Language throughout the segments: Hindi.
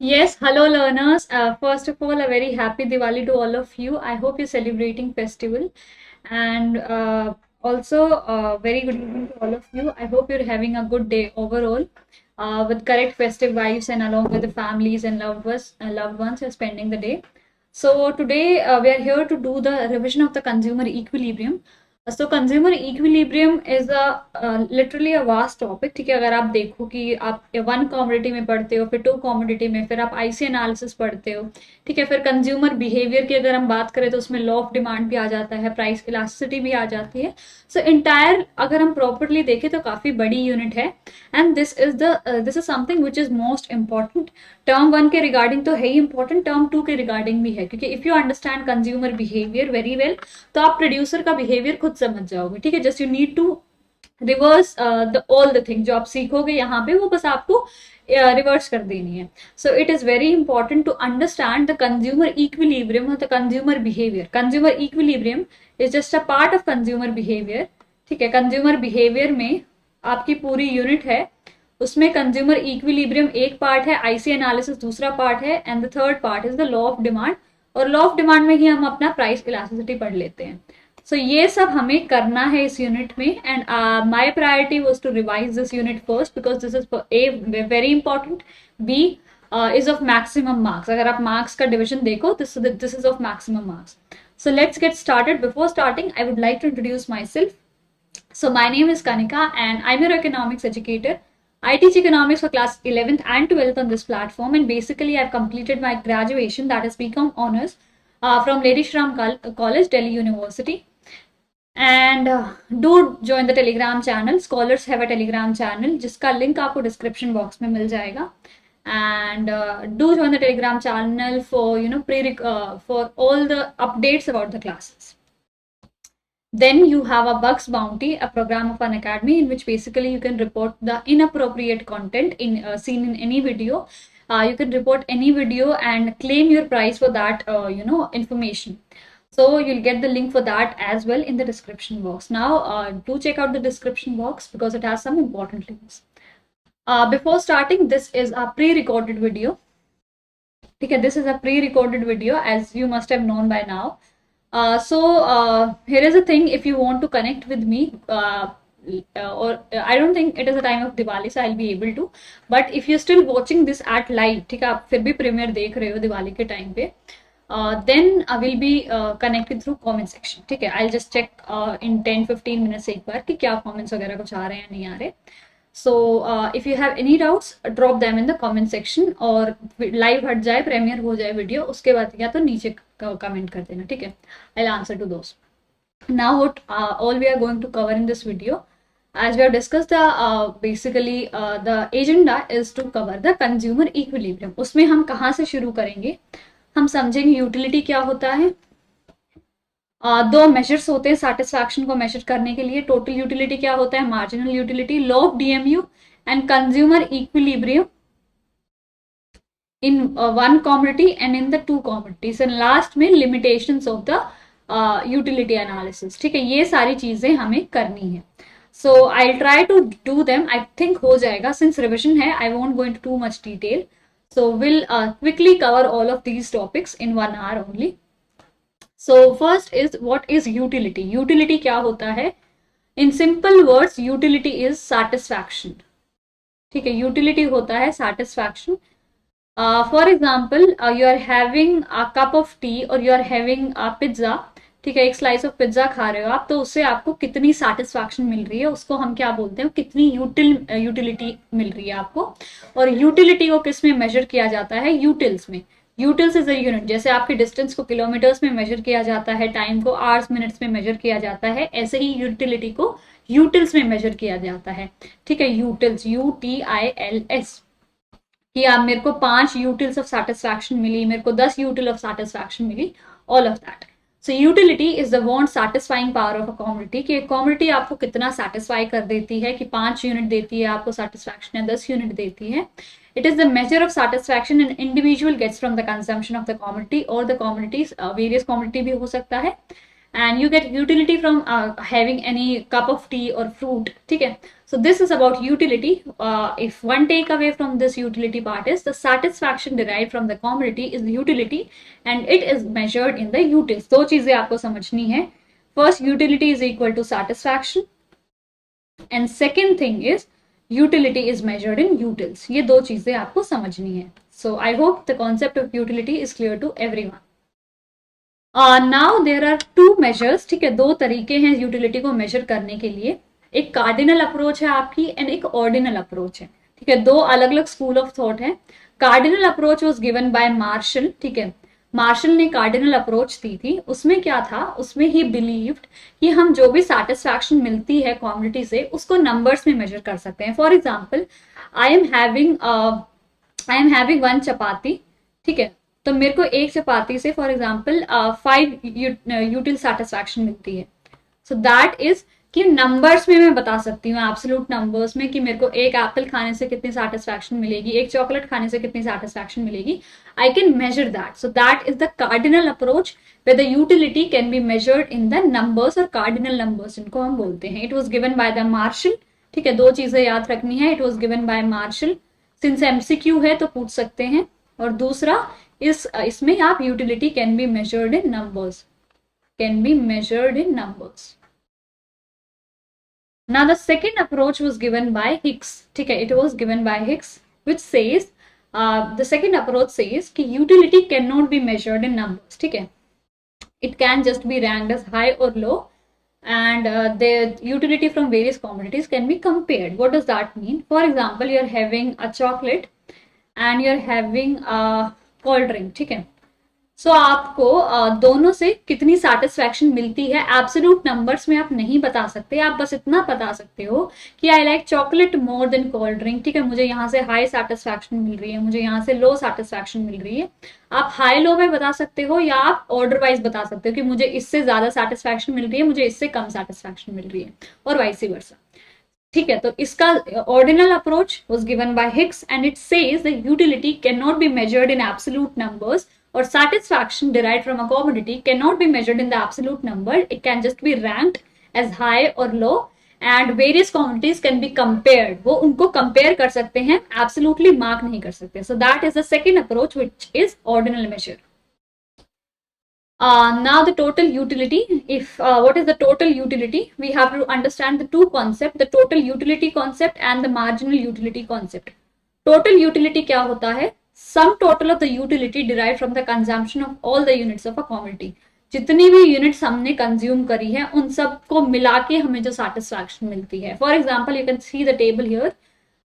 Yes, hello learners. First of all, a very happy Diwali to all of you. I hope you're celebrating festival, and also very good evening to all of you. I hope you're having a good day overall, with correct festive vibes and along with the families and loved ones are spending the day. So today we are here to do the revision of the consumer equilibrium. So consumer equilibrium is literally a vast topic. ठीक है, अगर आप देखो कि आप वन कमोडिटी में पढ़ते हो, फिर टू कमोडिटी में, फिर आप आईसी एनालिसिस पढ़ते हो। ठीक है, फिर कंज्यूमर बिहेवियर की अगर हम बात करें तो उसमें लॉ ऑफ डिमांड भी आ जाता है, प्राइस इलास्टिसिटी भी आ जाती है। सो इंटायर अगर हम प्रॉपरली देखें तो काफी बड़ी यूनिट है, and this is something which is most important. Term one के रिगार्डिंग तो है ही इंपॉर्टेंट, टर्म टू के रिगार्डिंग भी है, क्योंकि if you understand consumer behaviour very well तो आप प्रोड्यूसर का बिहेवियर खुद समझ जाओगे। ठीक है, just you need to reverse the all the thing जो आप सीखोगे यहाँ पे, वो बस आपको रिवर्स कर देनी है। So it is very important to understand the consumer equilibrium और the consumer behaviour. Consumer equilibrium is just a part of consumer behaviour. ठीक है, कंज्यूमर बिहेवियर में आपकी पूरी यूनिट है, उसमें कंज्यूमर इक्विलिब्रियम एक पार्ट है, आईसी एनालिसिस दूसरा पार्ट है, and the third part is the law of demand. और लॉ ऑफ डिमांड में ही हम अपना प्राइस इलास्टिसिटी पढ़ लेते हैं। सो ये सब हमें करना है इस यूनिट में, and my priority was to revise this unit first because this is a very important, B is of maximum marks. अगर आप मार्क्स का डिविजन देखो, this is of maximum marks. So let's get started. Before starting I would like to introduce myself. So my name is Kanika and I'm your economics educator. I teach economics for class 11th and 12th on this platform, and basically I've completed my graduation, that is BCom honors, from Lady Shram College, Delhi University. And do join the Telegram channel. Scholars have a Telegram channel जिसका link आपको description box में मिल जाएगा. And do join the Telegram channel for for all the updates about the classes. Then you have a Bugs Bounty, a program of an academy in which basically you can report the inappropriate content seen in any video. You can report any video and claim your prize for that information. So you'll get the link for that as well in the description box. Now do check out the description box because it has some important links. Before starting, this is a pre-recorded video. Okay, this is a pre-recorded video, as you must have known by now. Here is a thing. If you want to connect with me, or I don't think it is a time of Diwali, so I'll be able to. But if you're still watching this at live, ठीक है, आप फिर भी प्रीमियर देख रहे हो दिवाली के टाइम पे, then I will be connected through comment section. ठीक है, I'll just check in 10-15 minutes एक बार कि क्या comments वगैरह कुछ आ रहे हैं नहीं आ रहे. So if you have any doubts, drop them in the comment section, और live हट जाए, प्रीमियर हो जाए वीडियो, उसके बाद या तो नीचे कमेंट कर देना. ठीक है, I'll answer to those. Now what all we are going to cover in this video, as we have discussed the basically the agenda is to cover the consumer equilibrium. उसमें हम कहाँ से शुरू करेंगे, हम समझेंगे यूटिलिटी क्या होता है. दो मेजर्स होते हैं सेटिस्फैक्शन को मेजर करने के लिए. टोटल यूटिलिटी क्या होता है, marginal utility, law of DMU and consumer equilibrium in one commodity and in the two commodities, and last में limitations of the utility analysis. ठीक है, ये सारी चीजें हमें करनी है. So I'll try to do them. I think हो जाएगा, since revision है. I won't go into too much detail. So we'll quickly cover all of these topics in 1 hour only. So first is, what is utility? Utility क्या होता है? In simple words, utility is satisfaction. ठीक है, utility होता है satisfaction. For example, you are having a cup of tea or you are having a pizza. ठीक है, एक स्लाइस ऑफ पिज्जा खा रहे हो आप, तो उससे आपको कितनी सेटिस्फैक्शन मिल रही है, उसको हम क्या बोलते हैं, कितनी यूटिलिटी मिल रही है आपको. और यूटिलिटी को किस में मेजर किया जाता है, यूटिल्स में. Utils is a unit. जैसे आपकी डिस्टेंस को किलोमीटर्स में मेजर किया जाता है, टाइम को आवर्स मिनट्स में मेजर किया जाता है, ऐसे ही यूटिलिटी को यूटिल्स में मेजर किया जाता है. ठीक है, यूटिल्स, UTILS, कि आप मेरे को 5 यूटिल्स ऑफ सेटिस्फैक्शन मिली, मेरे को 10 यूटिल ऑफ सेटिस्फैक्शन मिली, all of that. So utility is the want satisfying power of a commodity, कि एक कमोडिटी आपको कितना सेटिस्फाई कर देती है, कि 5 यूनिट देती है आपको सेटिस्फैक्शन या 10 यूनिट देती है. It is the measure of satisfaction an individual gets from the consumption of the commodity और द कमोडिटीज. वेरियस कमोडिटी भी हो सकता है, and you get utility from having any cup of tea or fruit. ठीक है, so this is about utility. If one take away from this utility part is the satisfaction derived from the commodity is the utility and it is measured in the utils. दो चीजें आपको समझनी है. First, utility is equal to satisfaction and second thing is utility is measured in utils. ये दो चीजें आपको समझनी है. So I hope the concept of utility is clear to everyone. Now there are two measures. ठीक है, दो तरीके हैं यूटिलिटी को मेजर करने के लिए. एक कार्डिनल अप्रोच है आपकी एंड एक ऑर्डिनल अप्रोच है. ठीक है, दो अलग अलग स्कूल ऑफ थॉट है. Cardinal approach was given by Marshall. ठीक है, मार्शल ने कार्डिनल अप्रोच दी थी. उसमें क्या था, उसमें ही बिलीव्ड कि हम जो भी सेटिस्फैक्शन मिलती है कम्युनिटी से उसको नंबर्स में मेजर कर सकते हैं. For example, I am having one chapati. ठीक है, तो मेरे को एक चपाती से फॉर एग्जाम्पल 5 यूटिल सेटिस्फैक्शन मिलती है. सो दैट इज कि नंबर्स में मैं बता सकती हूँ, एब्सोल्यूट नंबर्स में, कि मेरे को एक एप्पल खाने से कितनी सेटिस्फैक्शन मिलेगी, एक चॉकलेट खाने से कितनी सेटिस्फैक्शन मिलेगी. I can measure that. So that is the cardinal approach where the utility can be measured in the numbers और cardinal numbers इनको हम बोलते हैं. It was given by the Marshall. ठीक है, दो चीजें याद रखनी है. It was given by Marshall. Since MCQ है तो पूछ सकते हैं. और दूसरा इसमें आप utility can be measured in numbers. Can be measured in numbers. Now the second approach was given by Hicks. ठीक है, it was given by Hicks, which says the second approach says कि utility cannot be measured in numbers. ठीक है, it can just be ranked as high or low, and the utility from various commodities can be compared. What does that mean? For example, you're having a chocolate and you're having a cold drink. ठीक है, सो आपको दोनों से कितनी सेटिस्फैक्शन मिलती है एब्सोल्यूट नंबर्स में आप नहीं बता सकते. आप बस इतना बता सकते हो कि I like chocolate more than cold drink. ठीक है, मुझे यहाँ से हाई सेटिस्फैक्शन मिल रही है, मुझे यहाँ से लो सेटिस्फैक्शन मिल रही है. आप हाई लो में बता सकते हो या आप ऑर्डर वाइज बता सकते हो कि मुझे इससे ज्यादा सेटिस्फैक्शन मिल रही है, मुझे इससे कम सेटिस्फैक्शन मिल रही है, और वाइस वर्सा. ठीक है, तो इसका ordinal approach was given bye Hicks and it says the utility can not be measured in absolute numbers, or satisfaction derived from a commodity cannot be measured in the absolute number. It can just be ranked as high or low, and various commodities can be compared. वो उनको compare कर सकते हैं, absolutely mark नहीं कर सकते. So that is the second approach, which is ordinal measure. Now the total utility. What is the total utility? We have to understand the two concepts: the total utility concept and the marginal utility concept. Total utility क्या होता है? Sum total of the utility derived from the consumption of all the units of a commodity. जितनी भी यूनिट्स हमने कंज्यूम करी है उन सब को मिला के हमें जो सेटिस्फैक्शन मिलती है. For example, you can see the table here.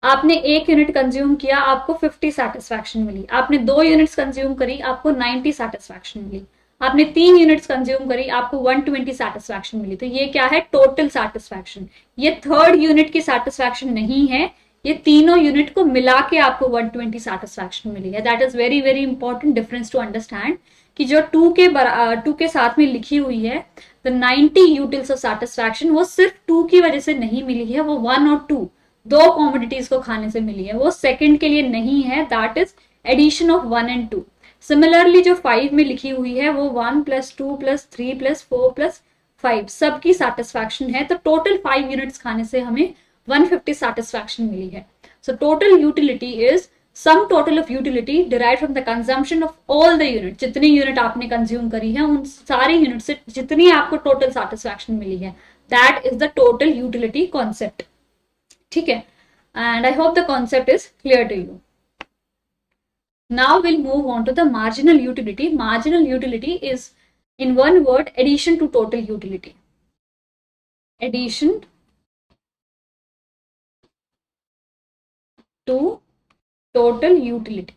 आपने एक यूनिट कंज्यूम किया, आपको 50 सेटिस्फैक्शन मिली. आपने 2 यूनिट्स कंज्यूम करी, आपको 90 सेटिस्फैक्शन मिली. आपने 3 यूनिट्स कंज्यूम करी, आपको 120 सेटिस्फैक्शन मिली. तो ये क्या है? Total satisfaction. ये थर्ड यूनिट की सेटिस्फैक्शन नहीं है, ये तीनों यूनिट को मिला के आपको 120 सेटिस्फैक्शन मिली है. That is very very important difference to understand कि जो 2 के साथ में लिखी हुई है द 90 यूटिल्स ऑफ सेटिस्फैक्शन, वो सिर्फ 2 की वजह से नहीं मिली है, वो 1 और 2 दो कॉमोडिटीज को खाने से मिली है. वो सेकंड के लिए नहीं है. That is addition of 1 and 2. सिमिलरली जो 5 में लिखी हुई है वो 1 + 2 + 3 + 4 + 5 सबकी सेटिस्फैक्शन है. तो टोटल 5 यूनिट्स खाने से हमें 150 satisfaction मिली है. So total utility is sum total of utility derived from the consumption of all the units. जितनी यूनिट आपने कंज्यूम करी है उन सारी यूनिट से जितनी आपको टोटल सेटिस्फैक्शन मिली है, that is the total utility concept. ठीक है, and I hope the concept is clear to you. Now we'll move on to the marginal utility. Marginal utility is, in one word, addition to total utility. Addition to total utility.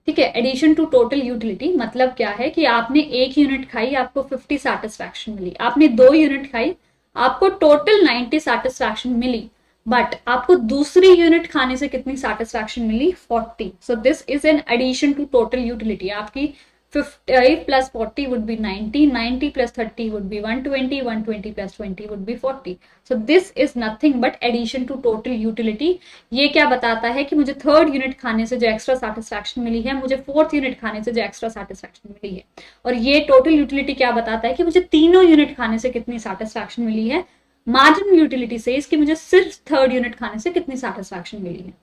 ठीक है, एडिशन टू टोटल यूटिलिटी मतलब क्या है कि आपने एक यूनिट खाई, आपको 50 सेटिस्फैक्शन मिली. आपने 2 यूनिट खाई, आपको टोटल 90 सेटिस्फैक्शन मिली. बट आपको दूसरी यूनिट खाने से कितनी सेटिस्फैक्शन मिली? 40. So this is an addition to total utility. आपकी 58 plus 40 would be 90, 90 plus 30 would be 120, 120 plus 20 would be 40. So this is nothing but addition to total utility. ये क्या बताता है कि मुझे थर्ड यूनिट खाने से जो एक्स्ट्रा सेटिस्फैक्शन मिली है, मुझे फोर्थ यूनिट खाने से जो एक्स्ट्रा सेटिस्फैक्शन मिली है, और ये टोटल यूटिलिटी क्या बताता है कि मुझे तीनों यूनिट खाने से कितनी सेटिस्फैक्शन मिली है. मार्जिनल यूटिलिटी से इसकी मुझे सिर्फ थर्ड यूनिट खाने से कितनी सेटिस्फैक्शन मिली है.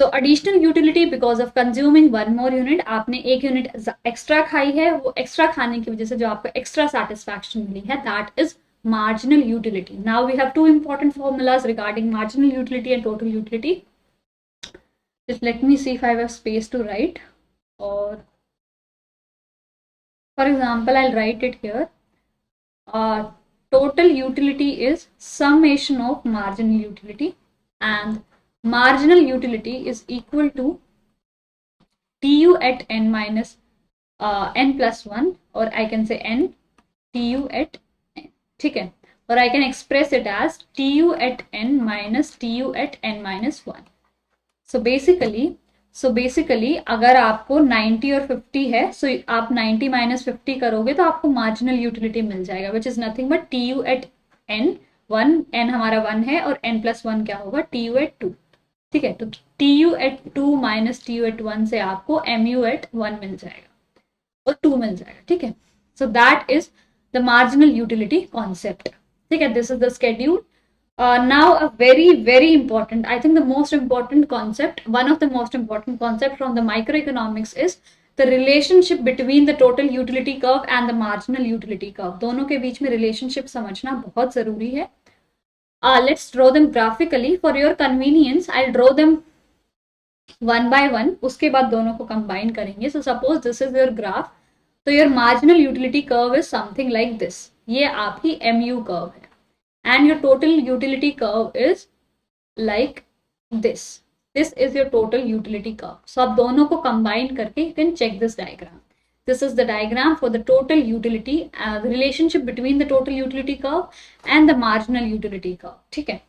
सो additional utility because of consuming one more unit, आपने एक यूनिट एक्स्ट्रा खाई है, वो एक्स्ट्रा खाने की वजह से जो आपको एक्स्ट्रा सेटिस्फैक्शन मिली है, that is marginal utility. Now we have two important formulas regarding marginal utility and total utility. Just let me see if I have space to write, or for example I'll write it here. Total utility is summation of marginal utility, and marginal utility is equal to tu at n minus n plus 1, or I can say n tu at n. ठीक है, और I can express it as tu at n minus tu at n minus 1. So basically अगर आपको 90 और 50 है, so आप 90 minus 50 करोगे तो आपको marginal utility मिल जाएगा, which is nothing but tu at n 1, n हमारा 1 है, और n plus 1 क्या होगा, tu at 2. ठीक है, तो tu at 2 minus tu at 1 से आपको mu at 1 मिल जाएगा और 2 मिल जाएगा. ठीक है, so that is the marginal utility concept. ठीक है, this is the schedule. Now a very important, I think the most important concept, one of the most important concept from the microeconomics is the relationship between the total utility curve and the marginal utility curve. दोनों के बीच में relationship समझना बहुत जरूरी है. Let's draw them graphically. For your convenience, I'll draw them one by one. उसके बाद दोनों को combine करेंगे. So suppose this is your graph. तो your marginal utility curve is something like this. ये आपकी MU curve है. And your total utility curve is like this. This is your total utility curve. So आप दोनों को combine करके you can check this diagram. This is the diagram for the total utility, the relationship between the total utility curve and the marginal utility curve. ठीक है.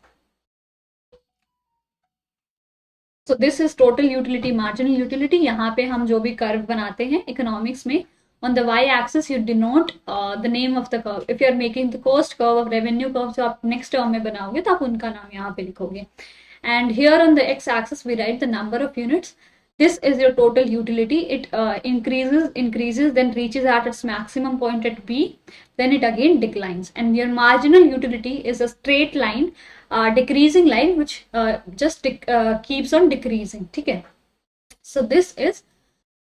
So this is total utility, marginal utility. यहाँ पे हम जो भी कर्व बनाते हैं इकोनॉमिक्स में, on the y-axis you denote the name of the curve. If you are making the cost curve of revenue curve जो आप next term में बनाओगे तो आप उनका नाम यहाँ पे लिखोगे. And here on the x-axis we write the number of units. This is your total utility. It increases, then reaches at its maximum point at B, then it again declines. And your marginal utility is a straight line, decreasing line, which just keeps on decreasing. ठीक है? So this is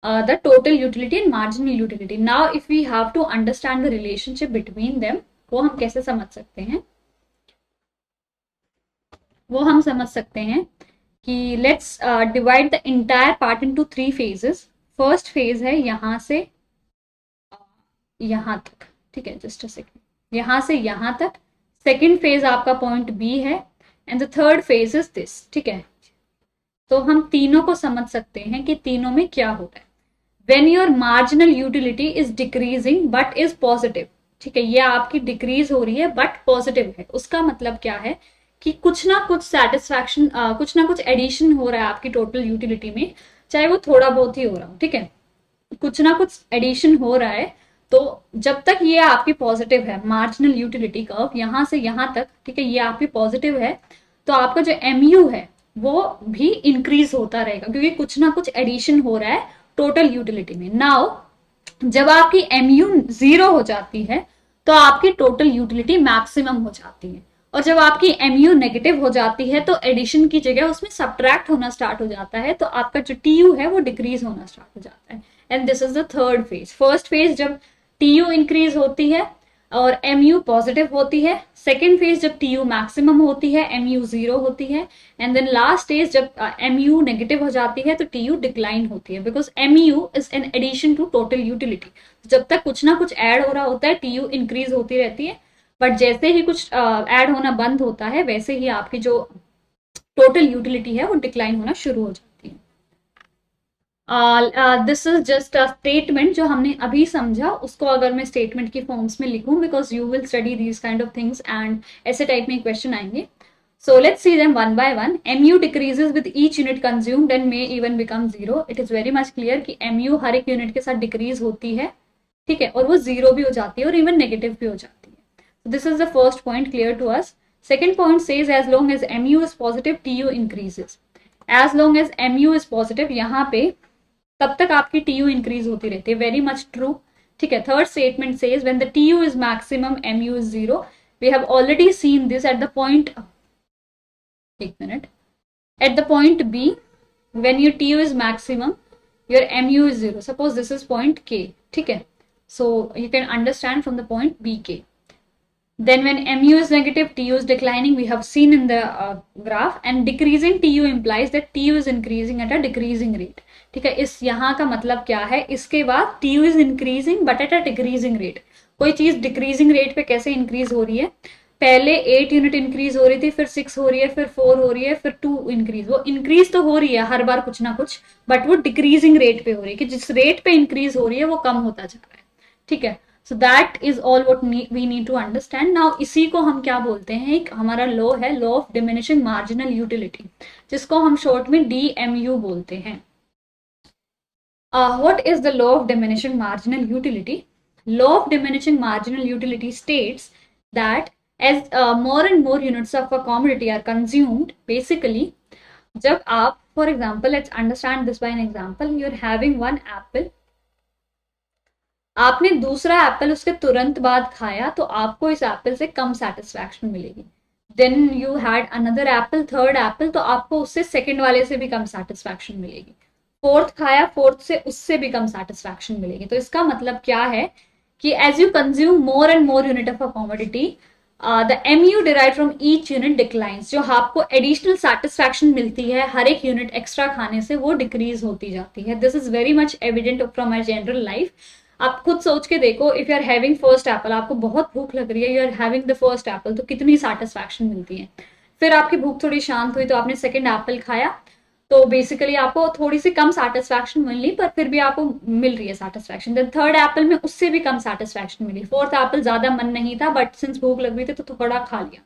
the total utility and marginal utility. Now if we have to understand the relationship between them, वो हम कैसे समझ सकते हैं? वो हम समझ सकते हैं कि let's divide the entire part into 3 phases. First phase है यहाँ से यहाँ तक. ठीक है, जस्ट अ सेकेंड, यहाँ से यहाँ तक. सेकेंड फेज आपका पॉइंट बी है, and the third phase is this. ठीक है, तो हम तीनों को समझ सकते हैं कि तीनों में क्या हो रहा है. When your marginal utility is decreasing but is positive. ठीक है, ये आपकी डिक्रीज हो रही है बट पॉजिटिव है. उसका मतलब क्या है कि कुछ ना कुछ सेटिस्फैक्शन, कुछ ना कुछ एडिशन हो रहा है आपकी टोटल यूटिलिटी में, चाहे वो थोड़ा बहुत ही हो रहा हो. ठीक है, कुछ ना कुछ एडिशन हो रहा है. तो जब तक ये आपकी पॉजिटिव है, मार्जिनल यूटिलिटी कर्व यहाँ से यहाँ तक, ठीक है, ये आपकी पॉजिटिव है, तो आपका जो MU है वो भी इंक्रीज होता रहेगा, क्योंकि कुछ ना कुछ एडिशन हो रहा है टोटल यूटिलिटी में. नाउ जब आपकी MU 0 हो जाती है तो आपकी टोटल यूटिलिटी मैक्सिमम हो जाती है, और जब आपकी MU नेगेटिव हो जाती है तो एडिशन की जगह उसमें सब्ट्रैक्ट होना स्टार्ट हो जाता है, तो आपका जो TU है वो डिक्रीज होना स्टार्ट हो जाता है. And this is the third phase. First phase जब TU इंक्रीज होती है और MU पॉजिटिव होती है. सेकेंड फेज जब TU मैक्सिमम होती है, MU 0 होती है. एंड देन लास्ट स्टेज जब MU नेगेटिव हो जाती है तो TU डिक्लाइन होती है, because MU is an addition to total utility. जब तक कुछ ना कुछ ऐड हो रहा होता है TU इंक्रीज होती रहती है, बट जैसे ही कुछ ऐड होना बंद होता है वैसे ही आपकी जो टोटल यूटिलिटी है वो डिक्लाइन होना शुरू हो जाती है. This is just a statement जो हमने अभी समझा, उसको अगर मैं स्टेटमेंट की फॉर्म्स में लिखूं, because you will study these kind of things and ऐसे टाइप में क्वेश्चन आएंगे. So let's see them one by one. MU decreases with each unit consumed and may even become zero. It is very much clear कि MU हर एक यूनिट के साथ डिक्रीज होती है, ठीक है, और वो जीरो भी हो जाती है और इवन नेगेटिव भी हो जाती है. So this is the first point clear to us. Second point says as long as MU is positive, TU increases. As long as MU is positive, यहाँ पे तब तक आपकी TU इंक्रीज होती रहती है. Very much true. ठीक है. Third statement says when the TU is maximum, MU is zero. We have already seen this at the point, एक minute, at the point B, when your TU is maximum, your MU is zero. Suppose this is point K, ठीक है. So you can understand from the point BK. Then when MU is negative, TU is declining. We have seen in the graph, and decreasing TU implies that TU is increasing at a decreasing rate. ठीक है. इस यहाँ का मतलब क्या है, इसके बाद TU is increasing but at a decreasing rate. कोई चीज डिक्रीजिंग रेट पे कैसे इंक्रीज हो रही है, पहले 8 यूनिट इंक्रीज हो रही थी, फिर 6 हो रही है, फिर 4 हो रही है, फिर 2 इंक्रीज. वो इंक्रीज तो हो रही है हर बार कुछ ना कुछ, बट वो डिक्रीजिंग रेट पे हो रही है कि जिस रेट पे इंक्रीज हो रही है वो कम होता जा रहा है. ठीक है. So that is all what we need to understand. Now इसी को हम क्या बोलते हैं, एक हमारा लॉ है, law of diminishing marginal utility, जिसको हम शॉर्ट में DMU बोलते हैं. What is the law of diminishing marginal utility? Law of diminishing marginal utility states that as more and more units of a commodity are consumed, basically, जब आप, for example, let's understand this by an example. You're having one apple. आपने दूसरा एप्पल उसके तुरंत बाद खाया तो आपको इस एप्पल से कम सेटिस्फैक्शन मिलेगी. Then you had another apple, third apple, तो आपको उससे सेकंड वाले से भी कम सेटिस्फैक्शन मिलेगी. फोर्थ खाया, फोर्थ से उससे भी कम सेटिस्फैक्शन मिलेगी. तो इसका मतलब क्या है कि as you consume more and more unit of a commodity, the MU derive from each unit declines. जो आपको एडिशनल सेटिस्फैक्शन मिलती है हर एक यूनिट एक्स्ट्रा खाने से, वो डिक्रीज होती जाती है. This is very much evident from our general life. आप खुद सोच के देखो, if you are having first apple, आपको बहुत भूख लग रही है, you are having the first apple, तो कितनी सेटिस्फैक्शन मिलती है. फिर आपकी भूख थोड़ी शांत हुई तो आपने सेकंड एप्पल खाया, तो बेसिकली आपको थोड़ी सी कम सेटिस्फैक्शन मिली, पर फिर भी आपको मिल रही है सेटिस्फैक्शन. देन थर्ड एप्पल में उससे भी कम सेटिस्फैक्शन मिली. फोर्थ एप्पल ज्यादा मन नहीं था, बट सिंस भूख लग रही थी तो थोड़ा खा लिया.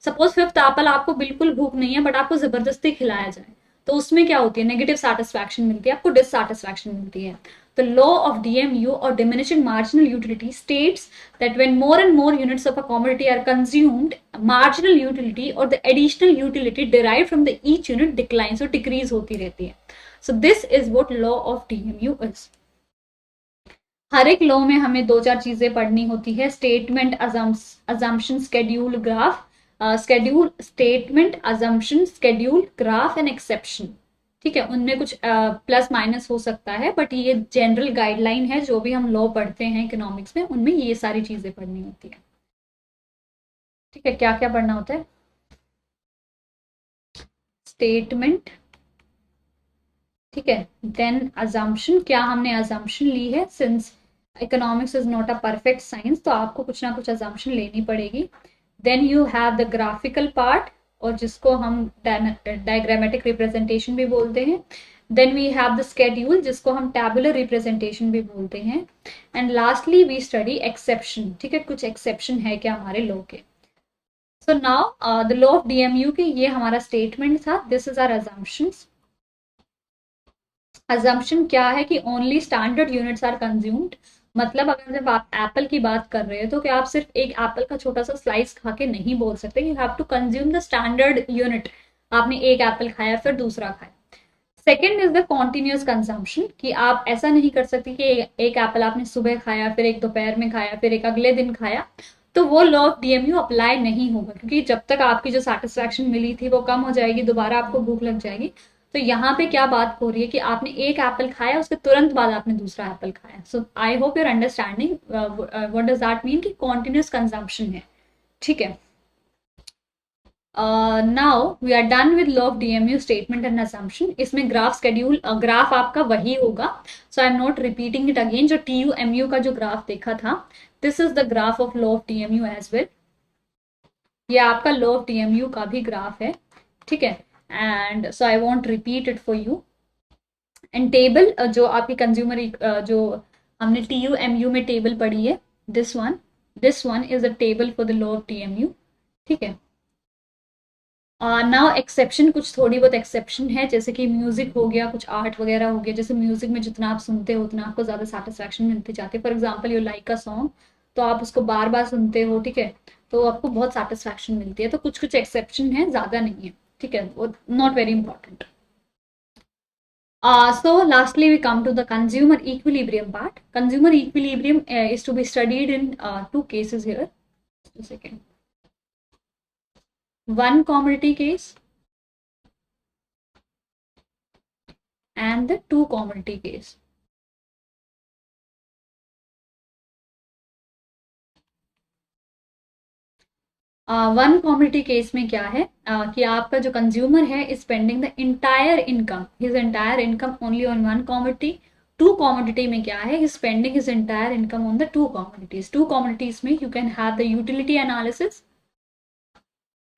सपोज फिफ्थ एप्पल आपको बिल्कुल भूख नहीं है, बट आपको जबरदस्ती खिलाया जाए, तो उसमें क्या होती है, नेगेटिव सेटिस्फैक्शन मिलती है, आपको डिससेटिस्फैक्शन मिलती है. The law of DMU, or diminishing marginal utility, states that when more and more units of a commodity are consumed, marginal utility or the additional utility derived from the each unit declines or decrease होती रहती है. So this is what law of DMU is. हर एक लॉ में हमें दो चार चीजें पढ़नी होती है. Statement, assumption, schedule, graph. Schedule, statement, assumption, schedule, graph and exception. ठीक है. उनमें कुछ प्लस माइनस हो सकता है, बट ये जनरल गाइडलाइन है. जो भी हम लॉ पढ़ते हैं इकोनॉमिक्स में, उनमें ये सारी चीजें पढ़नी होती है. ठीक है. क्या क्या पढ़ना होता है, स्टेटमेंट, ठीक है. देन अजम्पशन, क्या हमने अजम्पशन ली है, since economics is not a perfect science, तो आपको कुछ ना कुछ अजम्पशन लेनी पड़ेगी. Then you have the graphical part, और जिसको हम डायग्रामेटिक रिप्रेजेंटेशन भी बोलते हैं. Then we have the schedule, जिसको हम टैबुलर रिप्रेजेंटेशन भी बोलते हैं. And lastly we study exception. ठीक है. कुछ एक्सेप्शन है क्या हमारे लॉ के. So now the law of DMU के ये हमारा स्टेटमेंट था. This is our assumptions. Assumption क्या है कि only standard units are consumed. मतलब अगर जब आप एप्पल की बात कर रहे हो, तो क्या आप सिर्फ एक एप्पल का छोटा सा स्लाइस खा के नहीं बोल सकते. You have to consume the standard unit. आपने एक एप्पल खाया, फिर दूसरा खाया. Second is the continuous consumption, कि आप ऐसा नहीं कर सकते कि एक एप्पल आपने सुबह खाया, फिर एक दोपहर में खाया, फिर एक अगले दिन खाया, तो वो लॉ ऑफ DMU अप्लाई नहीं होगा, क्योंकि जब तक आपकी जो सेटिस्फैक्शन मिली थी वो कम हो जाएगी, दोबारा आपको भूख लग जाएगी. तो यहाँ पे क्या बात हो रही है कि आपने एक एप्पल खाया, उसके तुरंत बाद आपने दूसरा एप्पल खाया. So I hope your understanding what does that mean, कि कॉन्टिन्यूस कंजम्पशन है. ठीक है. Now we are done with law of DMU, statement and assumption. इसमें ग्राफ, स्केड्यूल, ग्राफ आपका वही होगा. So I am not repeating it again. जो TU-MU का जो ग्राफ देखा था, this is the graph of law of DMU as well. ये आपका लॉ ऑफ DMU का भी ग्राफ है. ठीक है. And so I want repeat it for you. And table, जो आपकी कंज्यूमर, जो हमने TU-MU में टेबल पढ़ी है, this one is the table for the law of DMU. ठीक है. नाउ एक्सेप्शन, कुछ थोड़ी बहुत एक्सेप्शन है, जैसे कि म्यूजिक हो गया, कुछ आर्ट वगैरह हो गया। जैसे म्यूजिक में जितना आप सुनते हो उतना आपको ज्यादा सेटिस्फैक्शन मिलती जाती है। For example you like a song, तो आप उसको बार बार सुनते हो, ठीक है, तो आपको बहुत सेटिस्फैक्शन मिलती है। तो कुछ कुछ एक्सेप्शन है, ज्यादा नहीं है, ठीक है, वो not very important. So lastly, we come to the consumer equilibrium part. Consumer equilibrium is to be studied in two cases here. Just a second. One commodity case and the two commodity case. One commodity case में क्या है कि आपका जो कंज्यूमर है is spending the entire income, his entire income only on one commodity. Two commodity में क्या है, his spending his entire income on the two commodities. Two commodities में you can have the utility analysis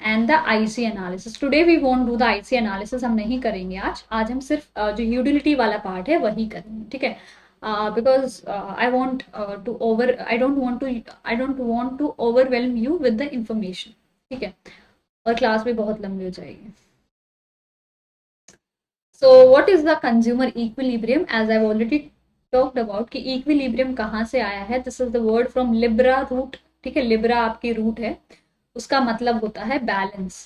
and the IC analysis. Today we won't do the IC analysis, हम नहीं करेंगे आज हम सिर्फ जो यूटिलिटी वाला पार्ट है वही करेंगे, ठीक है। Because I want to over I don't want to overwhelm you with the information, ठीक है, और क्लास भी बहुत लंबी हो जाएगी। So what is the consumer equilibrium? As I've already talked about कि equilibrium कहाँ से आया है। This is the word from Libra root, ठीक है, Libra आपकी रूट है, उसका मतलब होता है बैलेंस,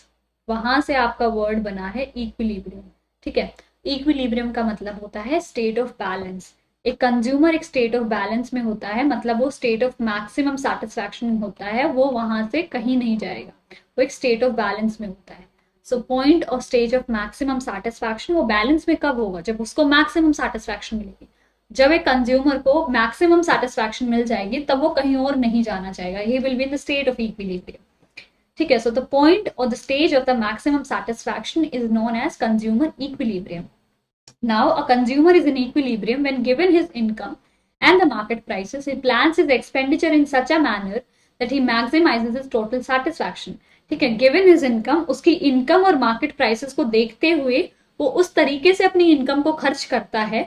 वहां से आपका वर्ड बना है इक्विलिब्रियम, ठीक है। इक्विलिब्रियम का मतलब होता है स्टेट ऑफ बैलेंस। एक कंज्यूमर एक स्टेट ऑफ बैलेंस में होता है, मतलब वो स्टेट ऑफ मैक्सिमम सेटिस्फैक्शन होता है, वो वहां से कहीं नहीं जाएगा, वो एक स्टेट ऑफ बैलेंस में होता है। सो पॉइंट और स्टेज ऑफ मैक्सिमम सेटिस्फैक्शन वो बैलेंस में कब होगा, जब उसको मैक्सिमम सेटिस्फैक्शन मिलेगी। जब एक कंज्यूमर को मैक्सिमम सेटिस्फैक्शन मिल जाएगी तब वो कहीं और नहीं जाना चाहेगा, he will be in the state of equilibrium, ठीक है। सो द पॉइंट और the stage of the maximum satisfaction is known as consumer equilibrium. Now, a consumer is in equilibrium when given his income and the market prices, he plans his expenditure in such a manner that he maximizes his total satisfaction. ठीक है, given his income, उसकी इनकम और मार्केट प्राइसेस को देखते हुए वो उस तरीके से अपनी इनकम को खर्च करता है,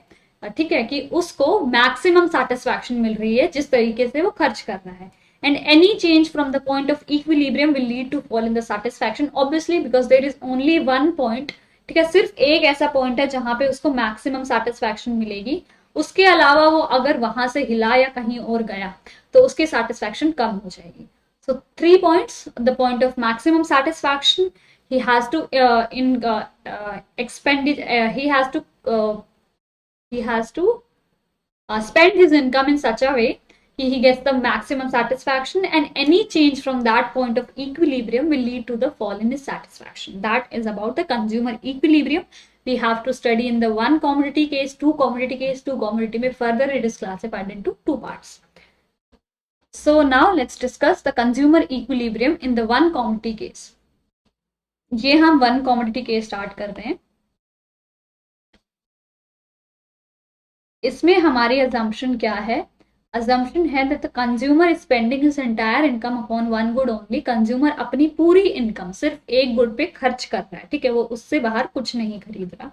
ठीक है, कि उसको मैक्सिमम सेटिस्फैक्शन मिल रही है जिस तरीके से वो खर्च कर रहा है। And any change from the point of equilibrium will lead to fall in the satisfaction, obviously because there is only one point, ठीक है, सिर्फ एक ऐसा पॉइंट है जहां पे उसको मैक्सिमम सेटिस्फैक्शन मिलेगी, उसके अलावा वो अगर वहां से हिला या कहीं और गया तो उसकी सेटिस्फैक्शन कम हो जाएगी। सो 3 points, the point of maximum satisfaction, he has to spend his income in such a way he gets the maximum satisfaction, and any change from that point of equilibrium will lead to the fall in his satisfaction. That is about the consumer equilibrium. We have to study in the one commodity case, two commodity case, two commodity में further it is classified into two parts. So now let's discuss the consumer equilibrium in the one commodity case. ये हम one commodity case start कर रहे हैं। इसमें हमारी assumption क्या है, assumption है that the consumer is spending his entire income upon one good only. consumer अपनी पूरी इनकम सिर्फ एक गुड पे खर्च कर रहा है, ठीक है, वो उससे बाहर कुछ नहीं खरीद रहा।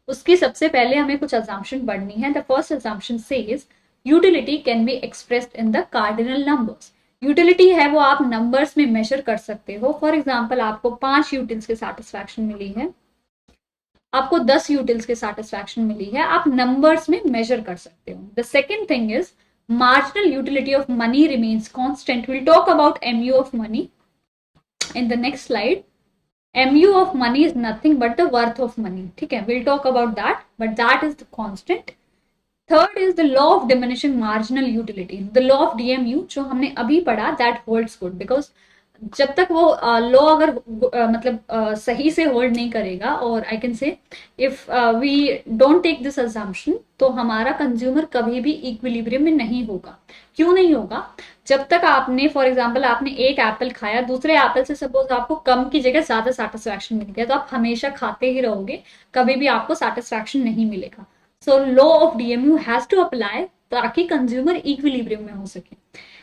उसकी सबसे पहले हमें कुछ assumption पढ़नी है। the first assumption says utility can be expressed in the cardinal numbers. Utility है वो आप नंबर्स में मेजर कर सकते हो। फॉर एग्जाम्पल आपको 5 यूटिल्स की सेटिस्फैक्शन मिली है, आपको 10 यूटिल्स की सेटिस्फैक्शन मिली है, आप नंबर्स में मेजर कर सकते हो। The second thing is marginal utility of money remains constant. We'll talk about MU of money in the next slide. MU of money is nothing but the worth of money, ठीक है, we'll talk about that, but that is the constant. Third is the law of diminishing marginal utility. The law of DMU जो हमने अभी पढ़ा, that holds good because जब तक वो लॉ अगर मतलब सही से होल्ड नहीं करेगा, और I can say if we don't take this assumption, तो हमारा कंज्यूमर कभी भी इक्विलिब्रियम में नहीं होगा। क्यों नहीं होगा, जब तक आपने फॉर एग्जांपल आपने एक एप्पल खाया, दूसरे एप्पल से सपोज आपको कम की जगह ज्यादा सेटिस्फैक्शन मिल गया, तो आप हमेशा खाते ही रहोगे, कभी भी आपको सेटिस्फैक्शन नहीं मिलेगा। So law of DMU has to apply ताकि कंज्यूमर इक्विलिब्रियम में हो सके।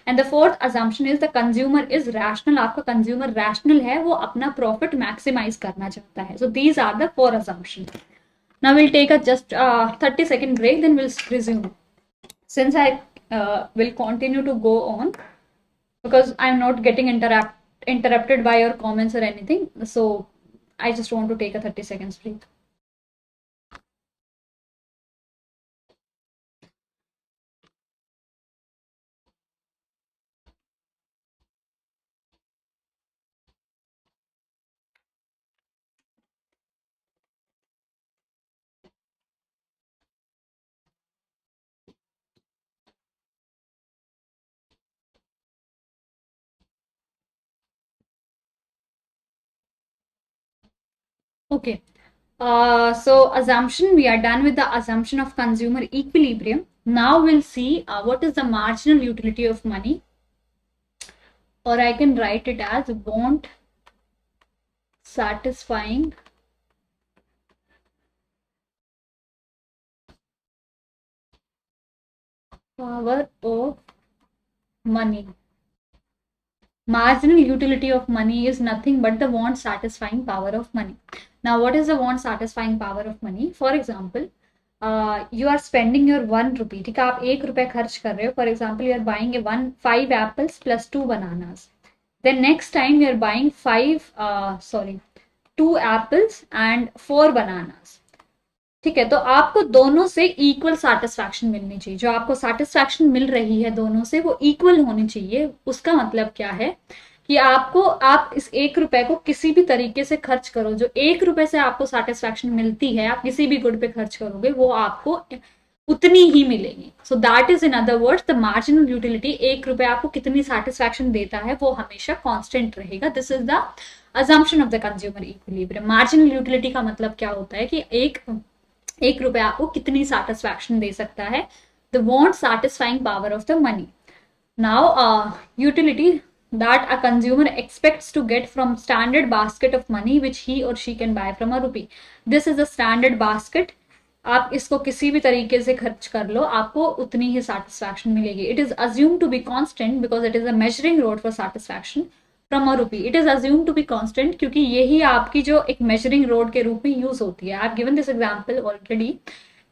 And the fourth assumption is the consumer is rational. आपका कंज्यूमर रैशनल है, वो अपना प्रॉफिट मैक्सिमाइज करना चाहता है। So these are the 4 assumption. Now we'll take a just 30-second break, then we'll resume. Since I will continue to go on because I'm not getting interrupted by your comments or anything, so I just want to take a 30 seconds break. Okay. So assumption, we are done with the assumption of consumer equilibrium. Now we'll see what is the marginal utility of money, or I can write it as want satisfying power of money. Marginal utility of money is nothing but the want satisfying power of money. Now, what is the want satisfying power of money? For example, you are spending your 1 rupee. ठीक है, आप 1 रुपए खर्च कर रहे हो. For example, you are buying 5 apples plus 2 bananas. Then next time you are buying 2 apples and 4 bananas. ठीक है, तो आपको दोनों से इक्वल सेटिस्फैक्शन मिलनी चाहिए. जो आपको सेटिस्फैक्शन मिल रही है दोनों से वो इक्वल होनी चाहिए. उसका मतलब क्या है कि आप इस 1 रुपए को किसी भी तरीके से खर्च करो, जो 1 रुपए से आपको सेटिस्फैक्शन मिलती है, आप किसी भी गुड पे खर्च करोगे वो आपको उतनी ही मिलेगी. So that is in other words the marginal utility. 1 रुपए आपको कितनी सेटिस्फैक्शन देता है वो हमेशा कांस्टेंट रहेगा. This is the assumption of the consumer equilibrium. Marginal utility का मतलब क्या होता है कि एक रुपए आपको कितनी सेटिस्फैक्शन दे सकता है. The want satisfying power of the money. Now utility that a consumer expects to get from standard basket of money which he or she can buy from a rupee. This is a standard basket. आप इसको किसी भी तरीके से खर्च कर लो, आपको उतनी ही satisfaction मिलेगी. It is assumed to be constant because it is a measuring rod for satisfaction from a rupee. It is assumed to be constant क्योंकि यही आपकी जो एक measuring rod के रूप में यूज होती है. I've given this example already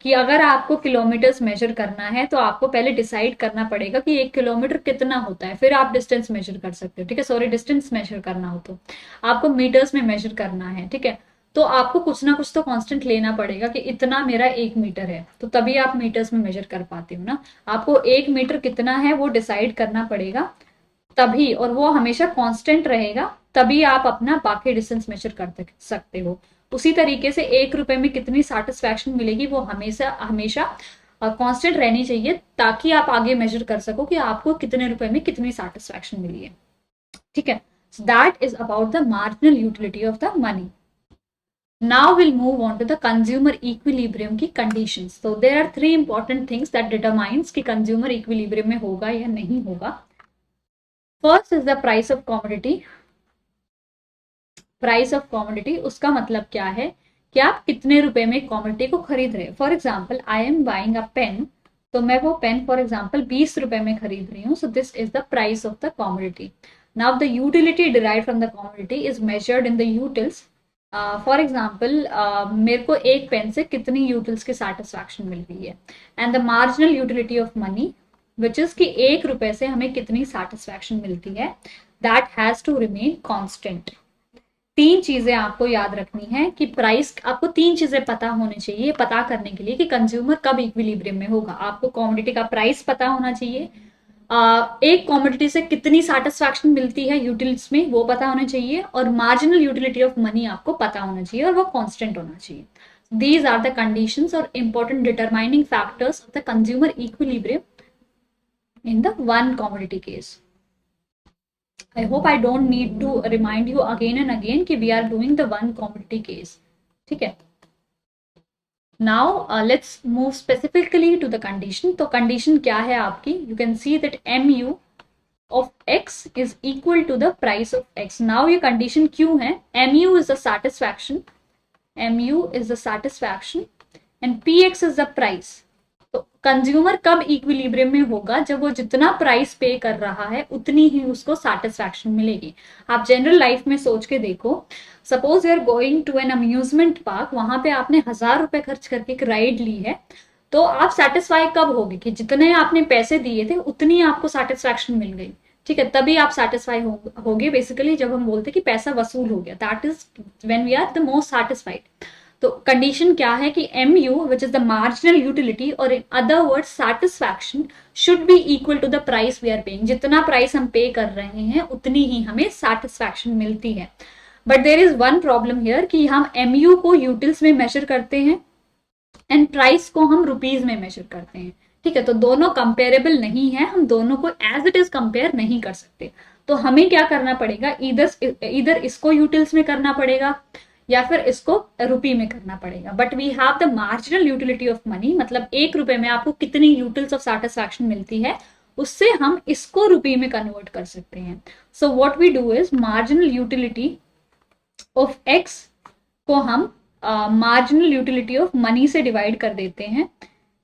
कि अगर आपको किलोमीटर्स मेजर करना है तो आपको पहले डिसाइड करना पड़ेगा कि 1 किलोमीटर कितना होता है, फिर आप डिस्टेंस मेजर कर सकते हो. ठीक है, सॉरी, डिस्टेंस मेजर करना हो तो आपको मीटर्स में मेजर करना है. ठीक है, तो आपको कुछ ना कुछ तो कांस्टेंट लेना पड़ेगा कि इतना मेरा 1 मीटर है, तो तभी आप मीटर्स में मेजर कर पाते हो ना. आपको 1 मीटर कितना है वो डिसाइड करना पड़ेगा तभी, और वो हमेशा कांस्टेंट रहेगा, तभी आप अपना बाकी डिस्टेंस मेजर कर सकते हो. उसी तरीके से 1 रुपए में कितनी सेटिस्फैक्शन मिलेगी वो हमेशा हमेशा कांस्टेंट रहनी चाहिए, ताकि आप आगे मेजर कर सको कि आपको कितने रुपए में कितनी सेटिस्फैक्शन मिली है. ठीक है, so that is about the marginal utility of the money. Now we'll move on to the consumer equilibrium की conditions. So there are 3 important things that determines कि consumer equilibrium में होगा या नहीं होगा. First is the price of commodity. Price of commodity, उसका मतलब क्या है कि आप कितने रुपए में कॉमोडिटी को खरीद रहे हैं. For example, I am buying a pen, तो मैं वो पेन फॉर एग्जाम्पल 20 रुपए में खरीद रही हूँ. सो this is the price of the commodity. Now the utility derive from the commodity is measured in the utils. For example, मेरे को एक पेन से कितनी यूटिल्स की सेटिस्फैक्शन मिल रही है. And the marginal utility of money which is कि 1 रुपए से हमें कितनी सेटिस्फैक्शन मिलती है, that has to remain constant. 3 चीजें आपको याद रखनी है कि प्राइस, आपको 3 चीजें पता होनी चाहिए पता करने के लिए कि कंज्यूमर कब इक्विलिब्रियम में होगा. आपको कॉमोडिटी का प्राइस पता होना चाहिए, एक कॉमोडिटी से कितनी सेटिस्फैक्शन मिलती है यूटिलिटीज में वो पता होना चाहिए, और मार्जिनल यूटिलिटी ऑफ मनी आपको पता होना चाहिए और वो कांस्टेंट होना चाहिए. दीज आर द कंडीशंस और important determining factors of the consumer equilibrium in the one commodity case. I hope I don't need to remind you again and again कि we are doing the one commodity case. ठीक है. Now let's move specifically to the condition. तो condition क्या है आपकी? You can see that mu of x is equal to the price of x. Now ये condition क्यों है? mu is the satisfaction. mu is the satisfaction and px is the price. तो कंज्यूमर कब इक्विलिब्रियम में होगा? जब वो जितना प्राइस पे कर रहा है उतनी ही उसको सेटिस्फैक्शन मिलेगी. आप जनरल लाइफ में सोच के देखो, suppose you are going to an amusement park, वहां पे आपने 1000 रुपए खर्च करके एक राइड ली है, तो आप सेटिस्फाई कब होगी कि जितने आपने पैसे दिए थे उतनी आपको सेटिस्फैक्शन मिल गई. ठीक है, तभी आप सेटिस्फाई होगे बेसिकली। जब हम बोलते हैं कि पैसा वसूल हो गया, that is when we are the most satisfied. तो कंडीशन क्या है कि M U which is the marginal utility, और in other word satisfaction should be equal to the price we are paying. जितना प्राइस हम पे कर रहे हैं उतनी ही हमें सेटिस्फैक्शन मिलती है। But there is one problem here कि हम एम यू को यूटिल्स में मेजर करते हैं एंड प्राइस को हम रुपीज में मेजर करते हैं। ठीक है, तो दोनों कंपेरेबल नहीं है, हम दोनों को एज इट इज कंपेयर नहीं कर सकते। तो हमें क्या करना पड़ेगा, इधर इसको यूटिल्स में करना पड़ेगा या फिर इसको रुपी में करना पड़ेगा। But we have the marginal utility of money, मतलब 1 रुपए में आपको कितनी यूटिल्स ऑफ सेटिस्फैक्शन मिलती है, उससे हम इसको रुपी में कन्वर्ट कर सकते हैं। So what we do is marginal utility of X को हम मार्जिनल यूटिलिटी ऑफ मनी से डिवाइड कर देते हैं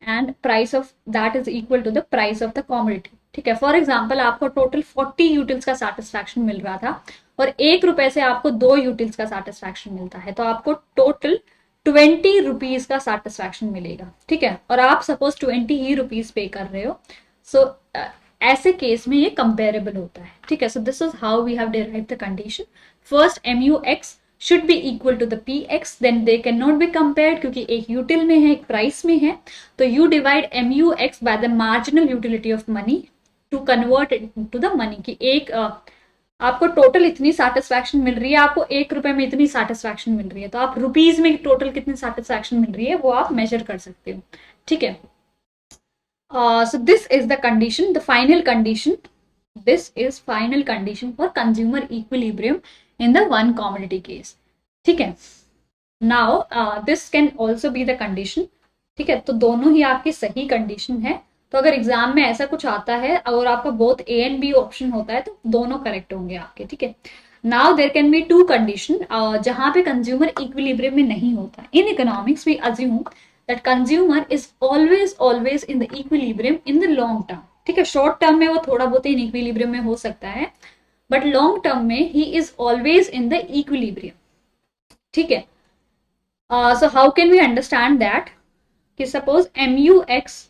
and price of that is equal to the price of the commodity. ठीक है, फॉर एग्जाम्पल आपको टोटल 40 यूटिल्स का सेटिस्फैक्शन मिल रहा था और 1 रुपए से आपको 2 यूटिल्स का सेटिस्फैक्शन मिलता है, तो आपको टोटल 20 रुपीज का सेटिस्फैक्शन मिलेगा। ठीक है, और आप सपोज 20 ही रुपीज पे कर रहे हो। सो ऐसे केस में ये कंपेरेबल होता है। ठीक है, so this is how we have derived the condition. First M U X should be equal to the px, then they cannot be compared क्योंकि एक यूटिल में है एक प्राइस में है। तो you divide mux by the marginal utility of money to convert it to the money कि एक आपको टोटल इतनी सेटिस्फैक्शन मिल रही है, आपको 1 रुपए में इतनी सेटिस्फैक्शन मिल रही है, तो आप रुपीज में टोटल कितनी सेटिस्फैक्शन मिल रही है वो आप मेजर कर सकते हो। ठीक है, so this is the condition, the final condition. This is final condition for consumer equilibrium in the one commodity case. ठीक है, now this can also be the condition. ठीक है, तो दोनों ही आपकी सही कंडीशन है। तो अगर एग्जाम में ऐसा कुछ आता है और आपका both A and B option होता है तो दोनों करेक्ट होंगे आपके। ठीक है, now there can be two condition जहां पे कंज्यूमर इक्विलिब्रियम में नहीं होता। In economics we assume that consumer is always in the equilibrium in the long term. ठीक है, शॉर्ट टर्म में वो थोड़ा बहुत इन इक्विलिब्रियम में हो सकता है, बट लॉन्ग टर्म में he is always in the equilibrium. ठीक है, so how can we understand that कि suppose M U X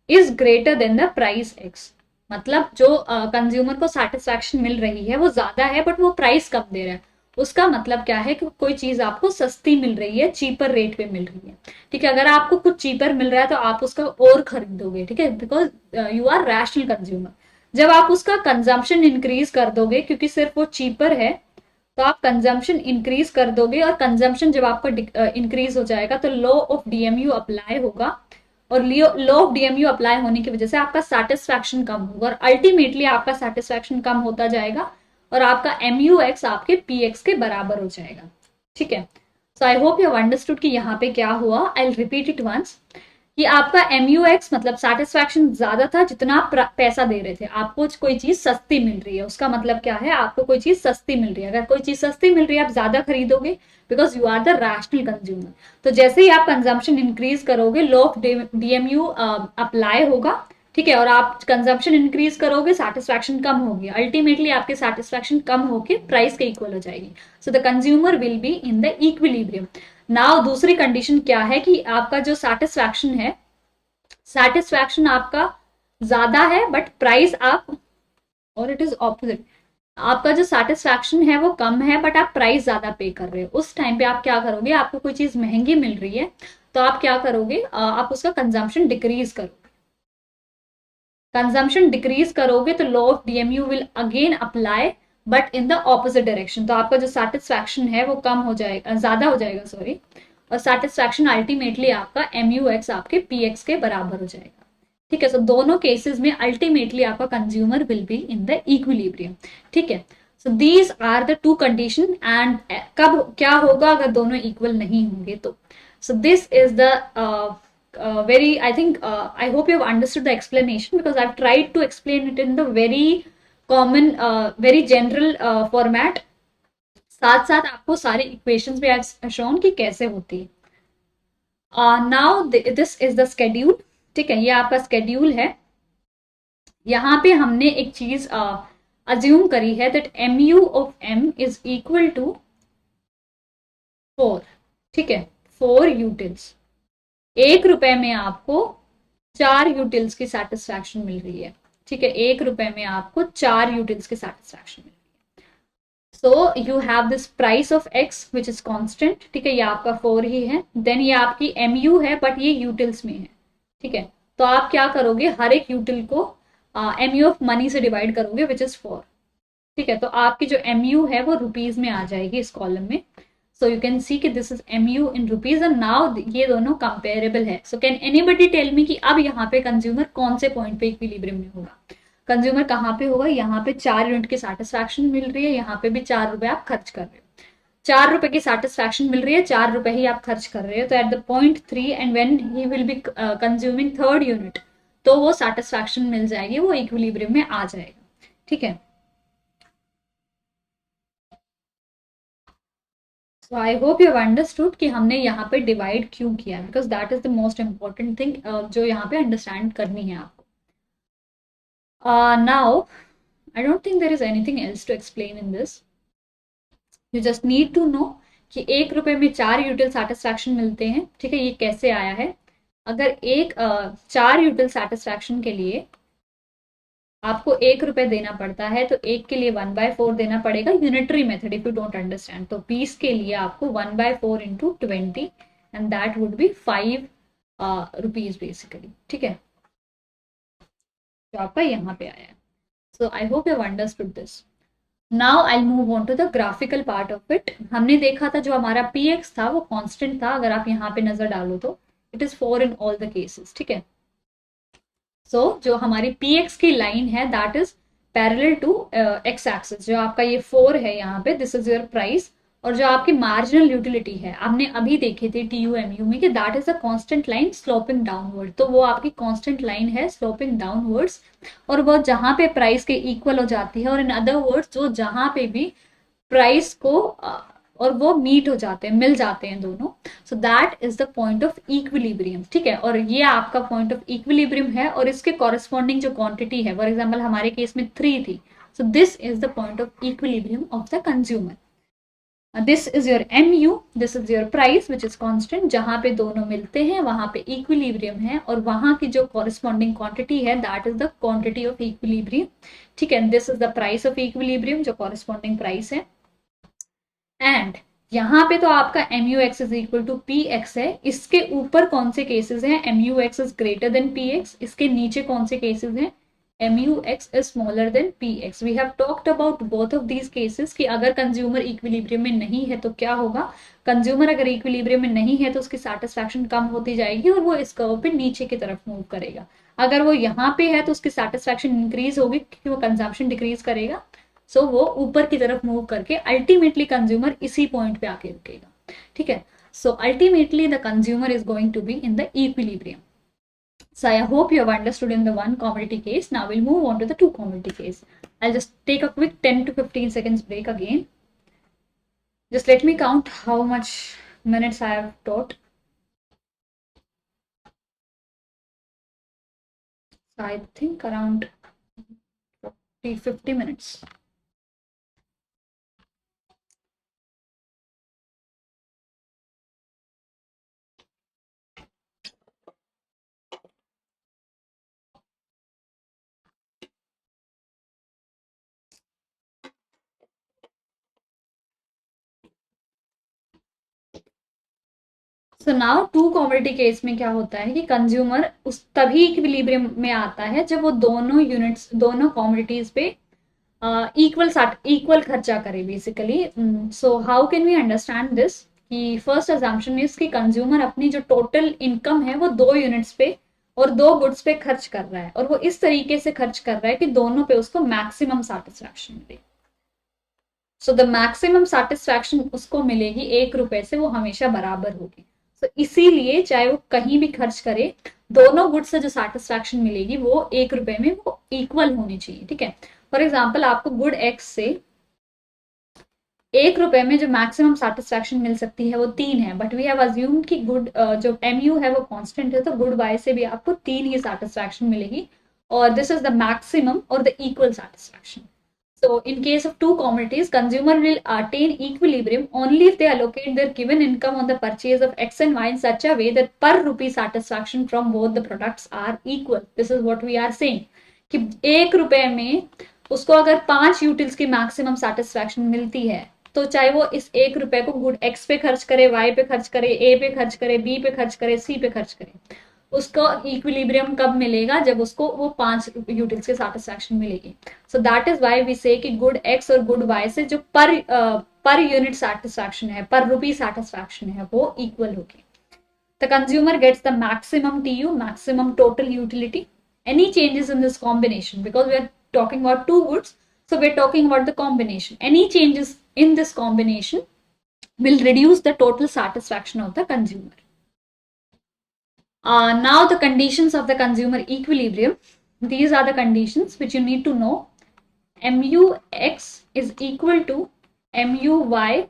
is greater than the price X, मतलब जो कंज्यूमर को सेटिस्फैक्शन मिल रही है वो ज्यादा है बट वो प्राइस कम दे रहा है। उसका मतलब क्या है कि कोई चीज आपको सस्ती मिल रही है, चीपर रेट पे मिल रही है। ठीक है, अगर आपको कुछ चीपर मिल रहा है तो आप उसका और खरीदोगे। ठीक है, because you are rational consumer. जब आप उसका कंजम्पशन इंक्रीज कर दोगे क्योंकि सिर्फ वो चीपर है, तो आप कंजम्पशन इंक्रीज कर दोगे, और कंजम्पशन जब आपका इंक्रीज हो जाएगा तो लॉ ऑफ डीएमयू अप्लाई होगा, और लॉ ऑफ डीएमयू अप्लाई होने की वजह से आपका सेटिस्फैक्शन कम होगा, और अल्टीमेटली आपका सेटिस्फैक्शन कम होता जाएगा और आपका एमयू एक्स आपके पी एक्स के बराबर हो जाएगा। ठीक है, so I hope you have understood कि यहाँ पे क्या हुआ। I will repeat it once कि आपका एमयू एक्स मतलब सेटिस्फैक्शन ज्यादा था जितना आप पैसा दे रहे थे। आपको कोई चीज सस्ती मिल रही है, उसका मतलब क्या है, आपको कोई चीज सस्ती मिल रही है। अगर कोई चीज सस्ती मिल रही है आप ज्यादा खरीदोगे because you are the rational consumer. तो जैसे ही आप कंजम्पशन इंक्रीज करोगे लॉ ऑफ डीएमयू अप्लाई होगा। ठीक है, और आप कंजम्पशन इंक्रीज करोगे सेटिस्फैक्शन कम होगी, अल्टीमेटली आपके सेटिस्फैक्शन कम होके प्राइस के इक्वल हो जाएगी। So the consumer will be in the equilibrium. Now दूसरी कंडीशन क्या है कि आपका जो सेटिस्फैक्शन है, सेटिस्फैक्शन आपका ज्यादा है बट प्राइस आप, और इट इज ऑपोजिट, आपका जो सेटिस्फैक्शन है वो कम है बट आप प्राइस ज्यादा पे कर रहे हो। उस टाइम पे आप क्या करोगे, आपको कोई चीज महंगी मिल रही है तो आप क्या करोगे, आप उसका कंजम्पशन डिक्रीज करोगे। कंजम्पशन डिक्रीज करोगे तो law of DMU will again apply but in the opposite direction. तो आपका जो सेटिस्फैक्शन है वो कम हो जाएगा, ज्यादा हो जाएगा सॉरी, और सेटिस्फैक्शन अल्टीमेटली आपका एमयू एक्स आपके पी एक्स के बराबर हो जाएगा। ठीक है, सो दोनों केसेस में अल्टीमेटली आपका consumer will be in the equilibrium. ठीक है, so these are the two condition and कब क्या होगा अगर दोनों इक्वल नहीं होंगे तो। So this is the very, I think, I hope you have understood the explanation because I've tried to explain it in the very common, very general format. साथ साथ आपको सारे इक्वेशंस भी I've shown कि कैसे होती है। now this is the schedule। ठीक है, ये आपका स्केड्यूल है। यहाँ पे हमने एक चीज अज्यूम करी है that mu of m is equal to 4। ठीक है, 4 यूटिल्स। 1 रुपए में आपको 4 यूटिल्स की सेटिस्फैक्शन मिल रही है। ठीक है, 1 रुपए में आपको 4 यूटिल्स की सेटिस्फैक्शन मिल रही है। So you have this price of x which is constant, ठीक है, ये आपका 4 ही है। देन ये आपकी MU है बट ये यूटिल्स में है, ठीक है। तो आप क्या करोगे, हर एक यूटिल को MU ऑफ मनी से डिवाइड करोगे विच इज 4, ठीक है। तो आपकी जो MU है वो रुपीज में आ जाएगी इस कॉलम में। सो यू कैन सी कि this is MU in rupees and now ये दोनों कंपेरेबल है। So can anybody tell me कि अब यहाँ पे कंज्यूमर कौन से पॉइंट पे इक्विलिब्रियम में होगा? कंज्यूमर कहाँ पे होगा? यहाँ पे 4 यूनिट की सेटिस्फैक्शन मिल रही है, यहाँ पे भी 4 रुपए आप खर्च कर रहे हो, 4 रुपए की सेटिस्फैक्शन मिल रही है, 4 रुपए ही आप खर्च कर रहे हो। तो at the point 3 and when he will B consuming third unit, तो वो सेटिस्फैक्शन मिल जाएगी, वो इक्विलिब्रियम में आ जाएगा, ठीक है। So I hope you have understood कि हमने यहाँ पे डिवाइड क्यों किया, because that is the most important thing जो यहाँ पे अंडरस्टैंड करनी है आपको। Now I don't think there is anything else to explain in this. You just need to know कि 1 रुपए में 4 यूटिल सेटिस्फैक्शन मिलते हैं, ठीक है। ये कैसे आया है? अगर एक 4 यूटिल सेटिस्फैक्शन के लिए आपको 1 रुपए देना पड़ता है, तो एक के लिए 1/4 देना पड़ेगा, unitary method if you don't understand. तो 20 के लिए आपको 1/4 into 20 and that would be 5 rupees basically, ठीक है, जो आपका यहाँ पे आया है। So I hope you have understood this. Now I move on to the graphical part of it. हमने देखा था जो हमारा PX था वो कांस्टेंट था, अगर आप यहाँ पे नजर डालो तो it is 4 in all the cases, ठीक है। सो जो हमारी PX की लाइन है that is parallel to X axis. जो आपका ये 4 है यहाँ पे, दिस इज योर प्राइस। और जो आपकी मार्जिनल यूटिलिटी है, आपने अभी देखे थे TUMU में कि that is a constant line sloping downward, तो वो आपकी कांस्टेंट लाइन है स्लोपिंग डाउनवर्ड्स, और वो जहां पे प्राइस के इक्वल हो जाती है, और इन अदर वर्ड्स जो जहां पे भी प्राइस को और वो मीट हो जाते हैं, मिल जाते हैं दोनों, सो that is the point of equilibrium, ठीक है। और ये आपका पॉइंट ऑफ इक्विलिब्रियम है, और इसके कॉरेस्पॉन्डिंग जो क्वांटिटी है, फॉर एग्जाम्पल हमारे केस में 3 थी, सो this is the point of equilibrium of the consumer. This is your MU, this is your price which is constant, जहां पे दोनों मिलते हैं वहां पे इक्विलिब्रियम है, और वहां की जो कॉरेस्पॉन्डिंग क्वांटिटी है that is the quantity of equilibrium, ठीक है। This is the price of equilibrium, जो कॉरेस्पॉन्डिंग प्राइस है। एंड यहाँ पे तो आपका MUX is equal to PX है। इसके ऊपर कौन से केसेस हैं? MUX is greater than PX। इसके नीचे कौन से केसेस हैं? MUX is smaller than PX. We have talked about both of these cases कि अगर कंज्यूमर इक्विलिब्रियम में नहीं है तो क्या होगा। कंज्यूमर अगर इक्विलिब्रियम में नहीं है तो उसकी सेटिस्फैक्शन कम होती जाएगी और वो इस कर्व पे नीचे की तरफ मूव करेगा। अगर वो यहाँ पे है तो उसकी सेटिस्फैक्शन इंक्रीज होगी क्योंकि वो कंजम्पशन डिक्रीज करेगा। सो वो ऊपर की तरफ मूव करके अल्टीमेटली कंज्यूमर इसी पॉइंट पे आके रुकेगा, ठीक है। So ultimately the consumer is going to be in the equilibrium. So I hope you have understood in the one commodity case. Now we'll move on to the two commodity case. I'll just take a quick 10 to 15 seconds break again. Just let me count how much minutes I have taught. So I think around 50 minutes. So now two commodity case में क्या होता है कि कंज्यूमर उस तभी इक्विलिब्रियम में आता है जब वो दोनों यूनिट्स, दोनों कमोडिटीज पे इक्वल खर्चा करे basically. So how can we understand this कि फर्स्ट अजम्पशन इज कि कंज्यूमर अपनी जो टोटल इनकम है वो 2 यूनिट्स पे और 2 गुड्स पे खर्च कर रहा है, और वो इस तरीके से खर्च कर रहा है कि दोनों पे उसको मैक्सिमम सेटिस्फैक्शन मिले. सो द मैक्सिमम सेटिस्फैक्शन उसको मिलेगी 1 रुपए से, वो हमेशा बराबर होगी. तो इसीलिए चाहे वो कहीं भी खर्च करे, दोनों गुड्स से जो सेटिस्फैक्शन मिलेगी वो 1 रुपए में वो इक्वल होनी चाहिए, ठीक है. फॉर एग्जाम्पल आपको गुड एक्स से 1 रुपए में जो मैक्सिमम सेटिस्फैक्शन मिल सकती है वो 3 है, बट वी हैव अज्यूम्ड कि गुड जो MU है वो कांस्टेंट है, तो गुड वाई से भी आपको 3 ही सेटिस्फैक्शन मिलेगी, और दिस इज द मैक्सिमम और the equal satisfaction. So in case of two commodities, consumer will attain equilibrium only if they allocate their given income on the purchase of X and Y in such a way that per rupee satisfaction from both the products are equal. This is what we are saying कि 1 रुपए में उसको अगर 5 यूटिल्स की मैक्सिमम सेटिस्फैक्शन मिलती है, तो चाहे वो इस 1 रुपए को गुड एक्स पे खर्च करे, वाई पे खर्च करे, ए पे खर्च करे, बी पे खर्च करे, सी पे खर्च करे, उसको इक्विलिब्रियम कब मिलेगा? जब उसको वो 5 यूटिल्स के सेटिस्फैक्शन मिलेगी। So that is why we say कि गुड एक्स और गुड वाई से जो पर यूनिट सेटिस्फैक्शन है, पर रुपी सेटिस्फैक्शन है, वो इक्वल होगी। The consumer gets the maximum TU, maximum total utility. Any changes in this combination, because we are talking about two goods, so we're talking about the combination. Any changes in this combination will reduce the total satisfaction of the consumer. Now the conditions of the consumer equilibrium. These are the conditions which you need to know. MUX is equal to MUY,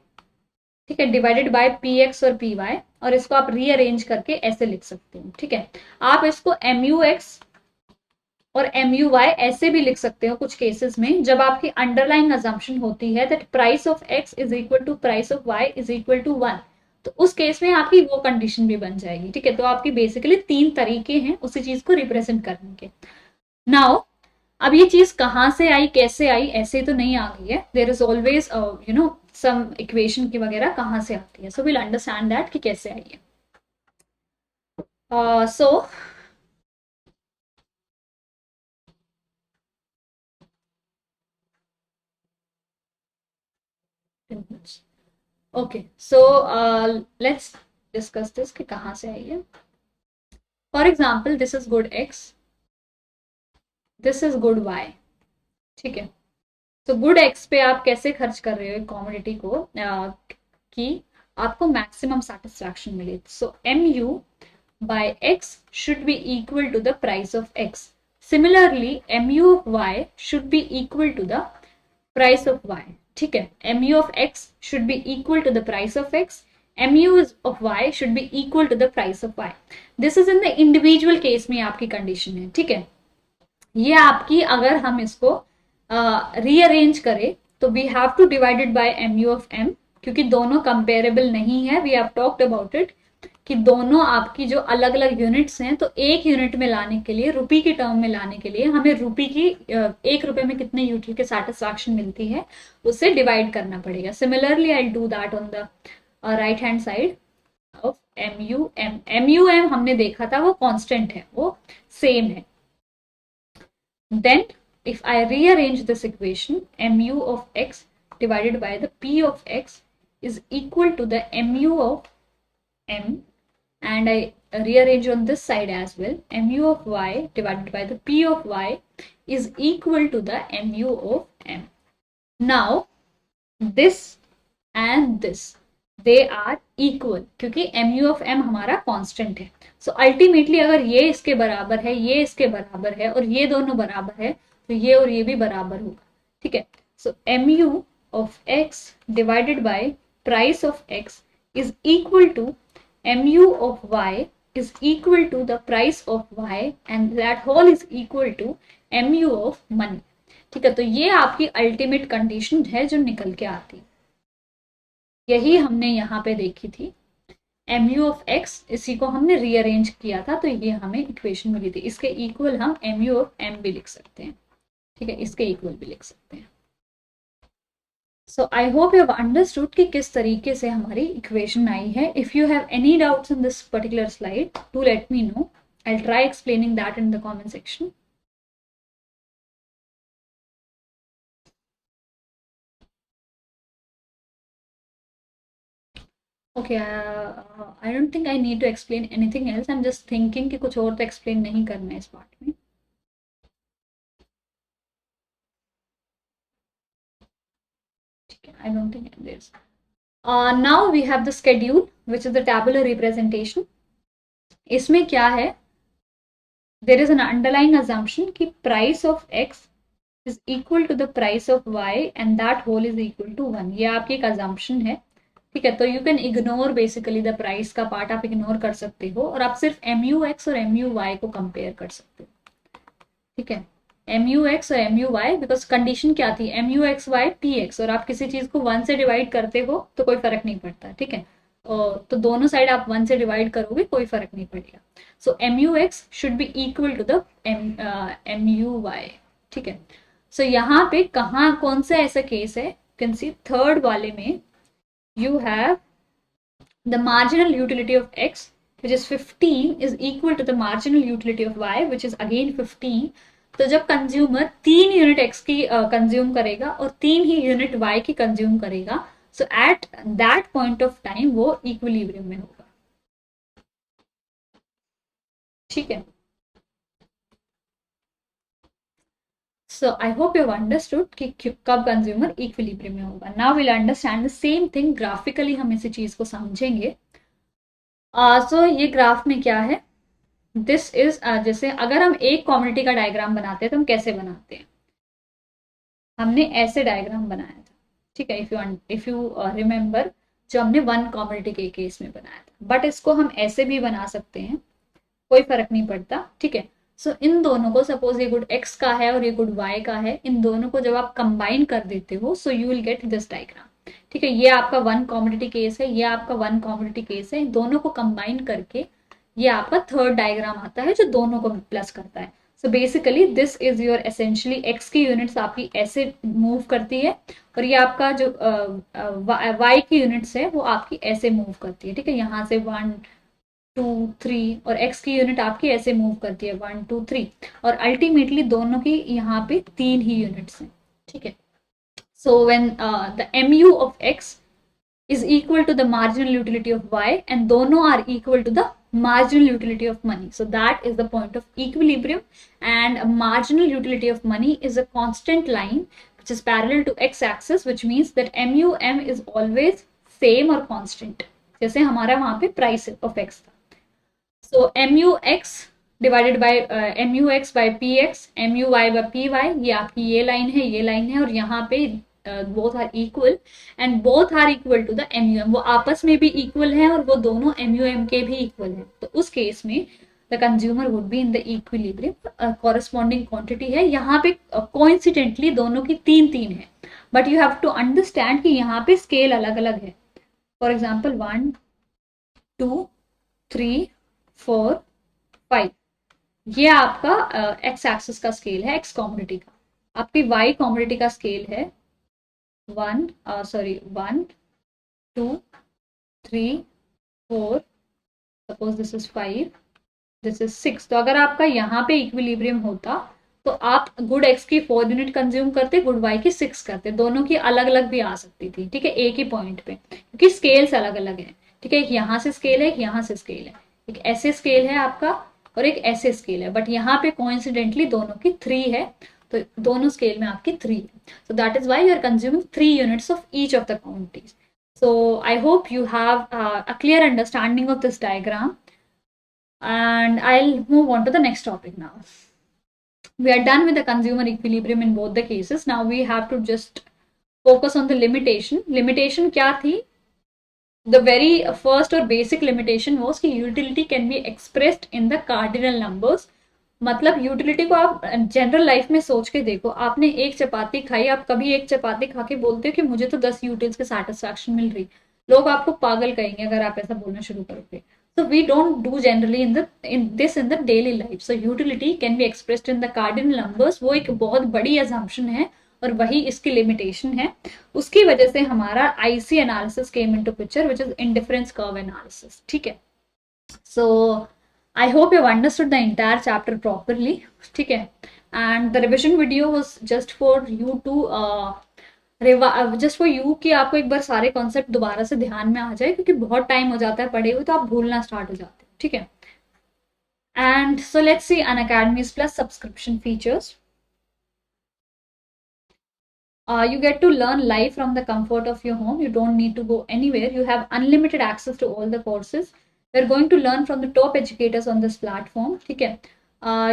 ठीक है, डिवाइडेड बाय पी एक्स और पी वाई, और इसको आप रीअरेंज करके ऐसे लिख सकते हो। ठीक है, आप इसको एम यू एक्स और एम यू वाई ऐसे भी लिख सकते हो कुछ केसेस में, जब आपकी अंडरलाइंग अजम्पशन होती है that price of X is equal to price of Y is equal to 1, तो उस केस में आपकी वो कंडीशन भी बन जाएगी। ठीक है, तो आपकी बेसिकली 3 तरीके हैं उसी चीज को रिप्रेजेंट करने के। नाउ अब ये चीज कहाँ से आई, कैसे आई, ऐसे तो नहीं आ गई है। There is always some equation की वगैरह कहाँ से आती है, सो विल अंडरस्टैंड दैट कि कैसे आई है। So okay, so let's discuss this कि कहाँ से आई है। For example this is good X, this is good Y. ठीक है, तो गुड एक्स पे आप कैसे खर्च कर रहे हो कॉमोडिटी को कि आपको मैक्सिमम सेटिस्फैक्शन मिले। So M U by x should be equal to the price of x. Similarly, mu of y should be equal to the price of y. ठीक है, mu of x should be equal to the price of x. mu of y should be equal to the price of y. This is in the individual case में आपकी कंडीशन है। ठीक है, ये आपकी अगर हम इसको रीअरेंज करें तो we have to divided by mu of m, क्योंकि दोनों कंपेरेबल नहीं है। We have talked about it कि दोनों आपकी जो अलग अलग यूनिट्स हैं, तो एक यूनिट में लाने के लिए, रुपी की टर्म में लाने के लिए, हमें रुपी की 1 रुपए में कितने यूटिल के सेटिस्फैक्शन मिलती है उससे डिवाइड करना पड़ेगा। Similarly I do that on the right hand side of MUM। MUM हमने देखा था वो कांस्टेंट है, वो सेम है। Then if I rearrange this equation, mu of x divided by the p of x is equal to the mu of m, and I rearrange on this side as well, mu of y divided by the p of y is equal to the mu of m. Now this and this they are equal, क्योंकि mu of m हमारा constant है। So ultimately अगर ये इसके बराबर है, ये इसके बराबर है, और ये दोनों बराबर है, तो ये और ये भी बराबर होगा। ठीक है, सो mu of x divided by price of x is equal to mu of y is equal to the price of y, and that whole is equal to mu of money। ठीक है, तो ये आपकी अल्टीमेट कंडीशन है जो निकल के आती, यही हमने यहाँ पे देखी थी। mu of x, इसी को हमने रीअरेंज किया था, तो ये हमें इक्वेशन मिली थी। इसके इक्वल हम mu of m भी लिख सकते हैं। ठीक है, इसके इक्वल भी लिख सकते हैं। So I hope you have understood कि किस तरीके से हमारी इक्वेशन आई है। If you have any doubts in this particular slide, do let me know. I will try explaining that in the comment section. Okay, I don't think I need to explain anything else. I am just thinking कि कुछ और तो एक्सप्लेन नहीं करना है इस पार्ट में। I don't think there is. Now we have the schedule, which is the tabular representation. इसमें क्या है? There is an underlying assumption कि price of x is equal to the price of y and that whole is equal to 1. ये आपकी एक assumption है। ठीक है, तो you can ignore basically the price का पार्ट आप ignore कर सकते हो, और आप सिर्फ MUX और MUY को कंपेयर कर सकते हो। ठीक है, MUX और MUY, बिकॉज कंडीशन क्या थी? MUXY PX, और आप किसी चीज को 1 से डिवाइड करते हो तो कोई फर्क नहीं पड़ता। ठीक है, तो दोनों साइड आप 1 से डिवाइड करोगे कोई फर्क नहीं पड़ेगा. So MUX should be equal to the MUY. ठीक है. सो यहाँ पे कहाँ कौन सा ऐसा केस है, कैन सी थर्ड वाले में you have the marginal utility of x, which is 15, is equal to the marginal utility of y, which is again 15. तो जब कंज्यूमर 3 यूनिट x की कंज्यूम करेगा और 3 ही यूनिट y की कंज्यूम करेगा, so at that point of time वो इक्विलिब्रियम में होगा. ठीक है. So I hope you have understood कि कब कंज्यूमर इक्विलिब्रियम में होगा. Now we'll understand the same thing graphically. हम इसी चीज को समझेंगे. So ये ग्राफ में क्या है, दिस इज जैसे अगर हम एक कम्युनिटी का डायग्राम बनाते हैं तो हम कैसे बनाते हैं, हमने ऐसे डायग्राम बनाया था. ठीक है. इफ यू रिमेंबर, जो हमने वन कम्युनिटी के केस में बनाया था, बट इसको हम ऐसे भी बना सकते हैं, कोई फर्क नहीं पड़ता. ठीक है. सो इन दोनों को, सपोज ये गुड x का है और ये गुड y का है, इन दोनों को जब आप कंबाइन कर देते हो, so you will get this diagram. ठीक है. ये आपका वन कम्युनिटी केस है, ये आपका वन कम्युनिटी केस है. दोनों को कंबाइन करके ये आपका थर्ड डायग्राम आता है जो दोनों को प्लस करता है. So basically this is your essentially x की यूनिट्स आपकी ऐसे मूव करती है, और ये आपका जो y की यूनिट्स है वो आपकी ऐसे मूव करती है. ठीक है. यहाँ से 1 2 3, और x की यूनिट आपकी ऐसे मूव करती है 1 2 3, और अल्टीमेटली दोनों की यहाँ पे 3 ही यूनिट्स हैं. ठीक है. So when the MU of x is equal to the marginal utility of y and दोनों are equal to the marginal utility of money. So that is the point of equilibrium, and a marginal utility of money is a constant line which is parallel to x axis, which means that MUM is always same or constant, जैसे हमारा वहां पे price of x था. So MUX divided by MUX by PX, MUY by PY, ये आपकी ये लाइन है, ये लाइन है, और यहाँ पे both are equal and both are equal to the MUM. वो आपस में भी equal है और वो दोनों MUM के भी equal है. तो उस केस में the consumer would be in the equilibrium. corresponding quantity है. यहाँ पे coincidentally दोनों की 3 है, but you have to understand कि यहाँ पे scale अलग अलग है. For example 1 2 3 4 5, ये आपका x एक्सिस का स्केल है, x कम्युनिटी का. आपकी y कम्युनिटी का स्केल है 1 2 3 4, suppose this is 5, this is 6. तो अगर आपका यहाँ पे इक्विलिब्रियम होता तो आप गुड x की 4 यूनिट कंज्यूम करते, गुड y की 6 करते. दोनों की अलग अलग भी आ सकती थी. ठीक है. एक ही पॉइंट पे, क्योंकि स्केल्स अलग अलग है. ठीक है. एक यहाँ से स्केल है, एक यहाँ से स्केल है, एक ऐसे स्केल है आपका और एक ऐसे स्केल है, बट यहाँ पे कोइंसिडेंटली दोनों की 3 है, तो दोनों स्केल में आपकी 3 है. So that is why you are consuming 3 units of each of the quantities. So I hope you have a clear understanding of this diagram, and I'll move on to the next topic now. We are done with the consumer equilibrium in both the cases. Now we have to just focus on the limitation. Limitation क्या थी? The very first or basic limitation was कि utility can be expressed in the cardinal numbers. मतलब यूटिलिटी को आप जनरल लाइफ में सोच के देखो, आपने एक चपाती खाई, आप कभी एक चपाती खा के बोलते हो कि मुझे तो 10 यूटिल्स की सेटिस्फैक्शन मिल रही, लोग आपको पागल कहेंगे अगर आप ऐसा बोलना शुरू करोगे. So we don't do generally in the daily life. So utility can be expressed in the cardinal numbers. वो एक बहुत बड़ी assumption है और वही इसकी limitation है. उसकी वजह से हमारा IC analysis came into picture, which is indifference curve analysis. ठीक है. So I hope you have understood the entire chapter properly. ठीक है. And the revision video was just for you to just for you कि आपको एक बार सारे कॉन्सेप्ट दोबारा से ध्यान में आ जाए, क्योंकि बहुत टाइम हो जाता है पढ़े हुए तो आप भूलना स्टार्ट हो जाते हैं. ठीक है. And so let's see Unacademy's plus subscription features. You get to learn live from the comfort of your home. You don't need to go anywhere. You have unlimited access to all the courses. We're going to learn from the top educators on this platform. ठीक है.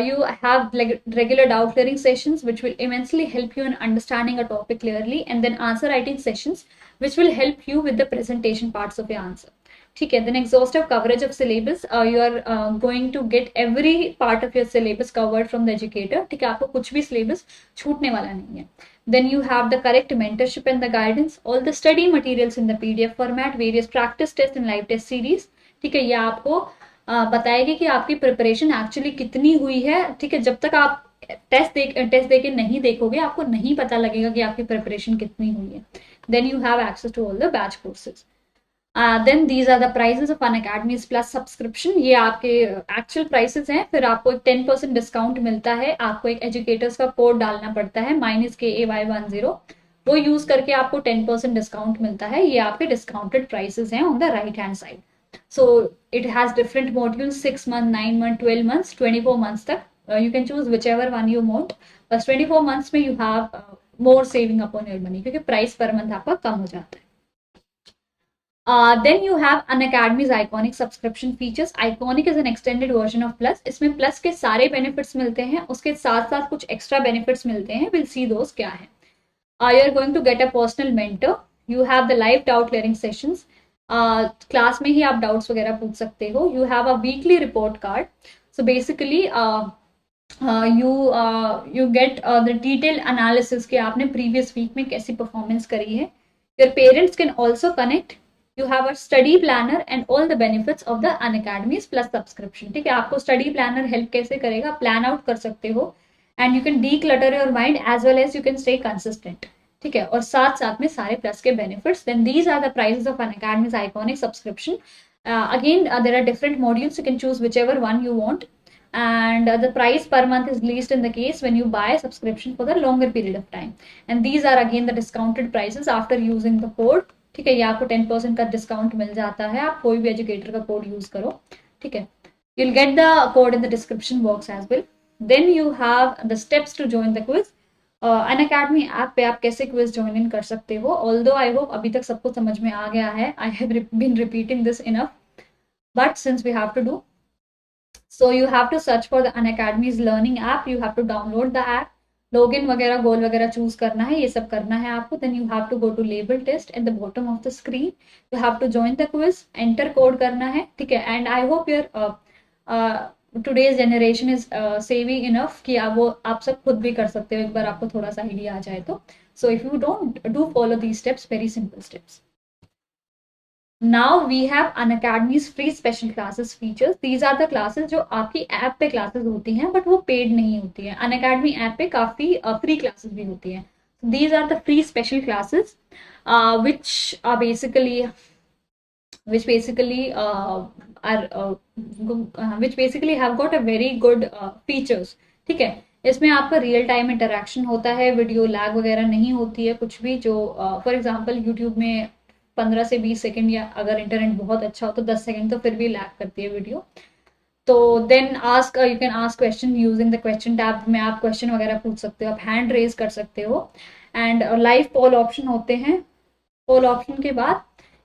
You have regular doubt clearing sessions which will immensely help you in understanding a topic clearly, and then answer writing sessions which will help you with the presentation parts of your answer. ठीक है. Then exhaustive coverage of syllabus. You are going to get every part of your syllabus covered from the educator. ठीक है. आपको कुछ भी syllabus छूटने वाला नहीं है. Then you have the correct mentorship and the guidance, all the study materials in the PDF format, various practice test and live test series. ठीक है, ये आपको बताएगी कि आपकी प्रिपरेशन एक्चुअली कितनी हुई है. ठीक है, जब तक आप टेस्ट दे के नहीं देखोगे आपको नहीं पता लगेगा कि आपकी प्रिपरेशन कितनी हुई है. Then you have access to all the batch courses. Then these are the prices of Unacademy's plus subscription. ये आपके एक्चुअल प्राइसेस हैं. फिर आपको एक 10% डिस्काउंट मिलता है. आपको एक एजुकेटर्स का कोड डालना पड़ता है -KAY10. वो यूज करके आपको 10% डिस्काउंट मिलता है. ये आपके डिस्काउंटेड प्राइसेस हैं on the right hand side. So it has different modules, 6 month, 9 month, 12 months, 24 months तक. You can choose whichever one you want. बस 24 months में you have more saving upon your money, क्योंकि प्राइस पर मंथ आपका कम हो जाता है. Then you have Unacademy's iconic subscription features. Iconic is an extended version of Plus. इसमें Plus के सारे benefits मिलते हैं, उसके साथ साथ कुछ extra benefits मिलते हैं. We'll see those क्या है. You are going to get a personal mentor. You have the live doubt clearing sessions. Class में ही आप डाउट्स वगैरह पूछ सकते हो. You have a weekly report card. So basically you get the detailed analysis कि आपने previous week में कैसी performance करी है. Your parents can also connect. You have a study planner and all the benefits of the Unacademy's Plus subscription. ठीक है, आपको study planner help कैसे करेगा, plan out कर सकते हो, and you can declutter your mind as well as you can stay consistent. ठीक है, और साथ साथ में सारे प्लस के benefits. Then these are the prices of Unacademy's iconic subscription. Again, there are different modules. You can choose whichever one you want. And the price per month is least in the case when you buy a subscription for the longer period of time. And these are again the discounted prices after using the code. ठीक है, ये आपको 10% का डिस्काउंट मिल जाता है. आप कोई भी एजुकेटर का कोड यूज करो. ठीक है, you'll get the code in the description box as well. Then you have the steps to join the quiz. Unacademy app पे आप कैसे क्विज ज्वाइन इन कर सकते हो. Although I hope अभी तक सबको समझ में आ गया है. I have been repeating this enough, but since we have to do, so you have to search for the Unacademy's learning app. You have to download the app, login वगैरह, गोल वगैरह चूज करना है, ये सब करना है आपको. Then you have to go to label test at the bottom of the screen. You have to join the quiz, enter code करना है. ठीक है, and I hope your today's generation is savvy enough कि आप सब खुद भी कर सकते हो एक बार आपको थोड़ा सा आइडिया आ जाए तो. So if you don't do follow these steps, very simple steps. Now we have Unacademy's free special classes features. These are the classes जो आपकी ऐप पे क्लासेस होती हैं बट वो पेड नहीं होती है. Unacademy ऐप पे काफी फ्री क्लासेस भी होती हैं. These are the free special classes which basically have got a very good features. ठीक है, इसमें आपका रियल टाइम इंटरेक्शन होता है, वीडियो लैग वगैरह नहीं होती है कुछ भी. जो फॉर एग्जांपल यूट्यूब में 15 से 20 सेकंड या अगर इंटरनेट बहुत अच्छा हो तो 10 सेकंड तो फिर भी लैग करती है वीडियो. तो then you can ask question using the question tab में. आप क्वेश्चन वगैरह पूछ सकते हो, आप हैंड रेज कर सकते हो. एंड लाइव पोल ऑप्शन होते हैं. पोल ऑप्शन के बाद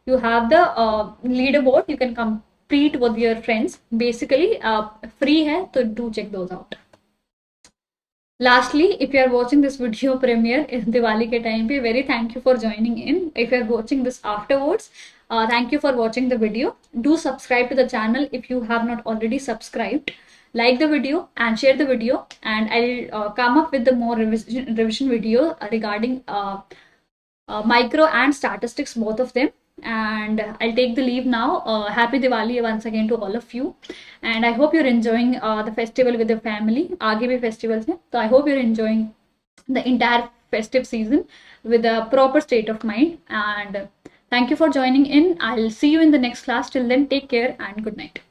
you have the leader board. You can complete with your friends. Basically free है तो do check those out. Lastly, if you are watching this video premiere in Diwali ke time pe, very thank you for joining in. If you are watching this afterwards, thank you for watching the video. Do subscribe to the channel if you have not already subscribed. Like the video and share the video, and I'll come up with the more revision video regarding micro and statistics, both of them. And I'll take the leave now. Happy Diwali once again to all of you, and I hope you're enjoying the festival with the family. आगे भी festivals हैं, so I hope you're enjoying the entire festive season with a proper state of mind. And thank you for joining in. I'll see you in the next class. Till then, take care and good night.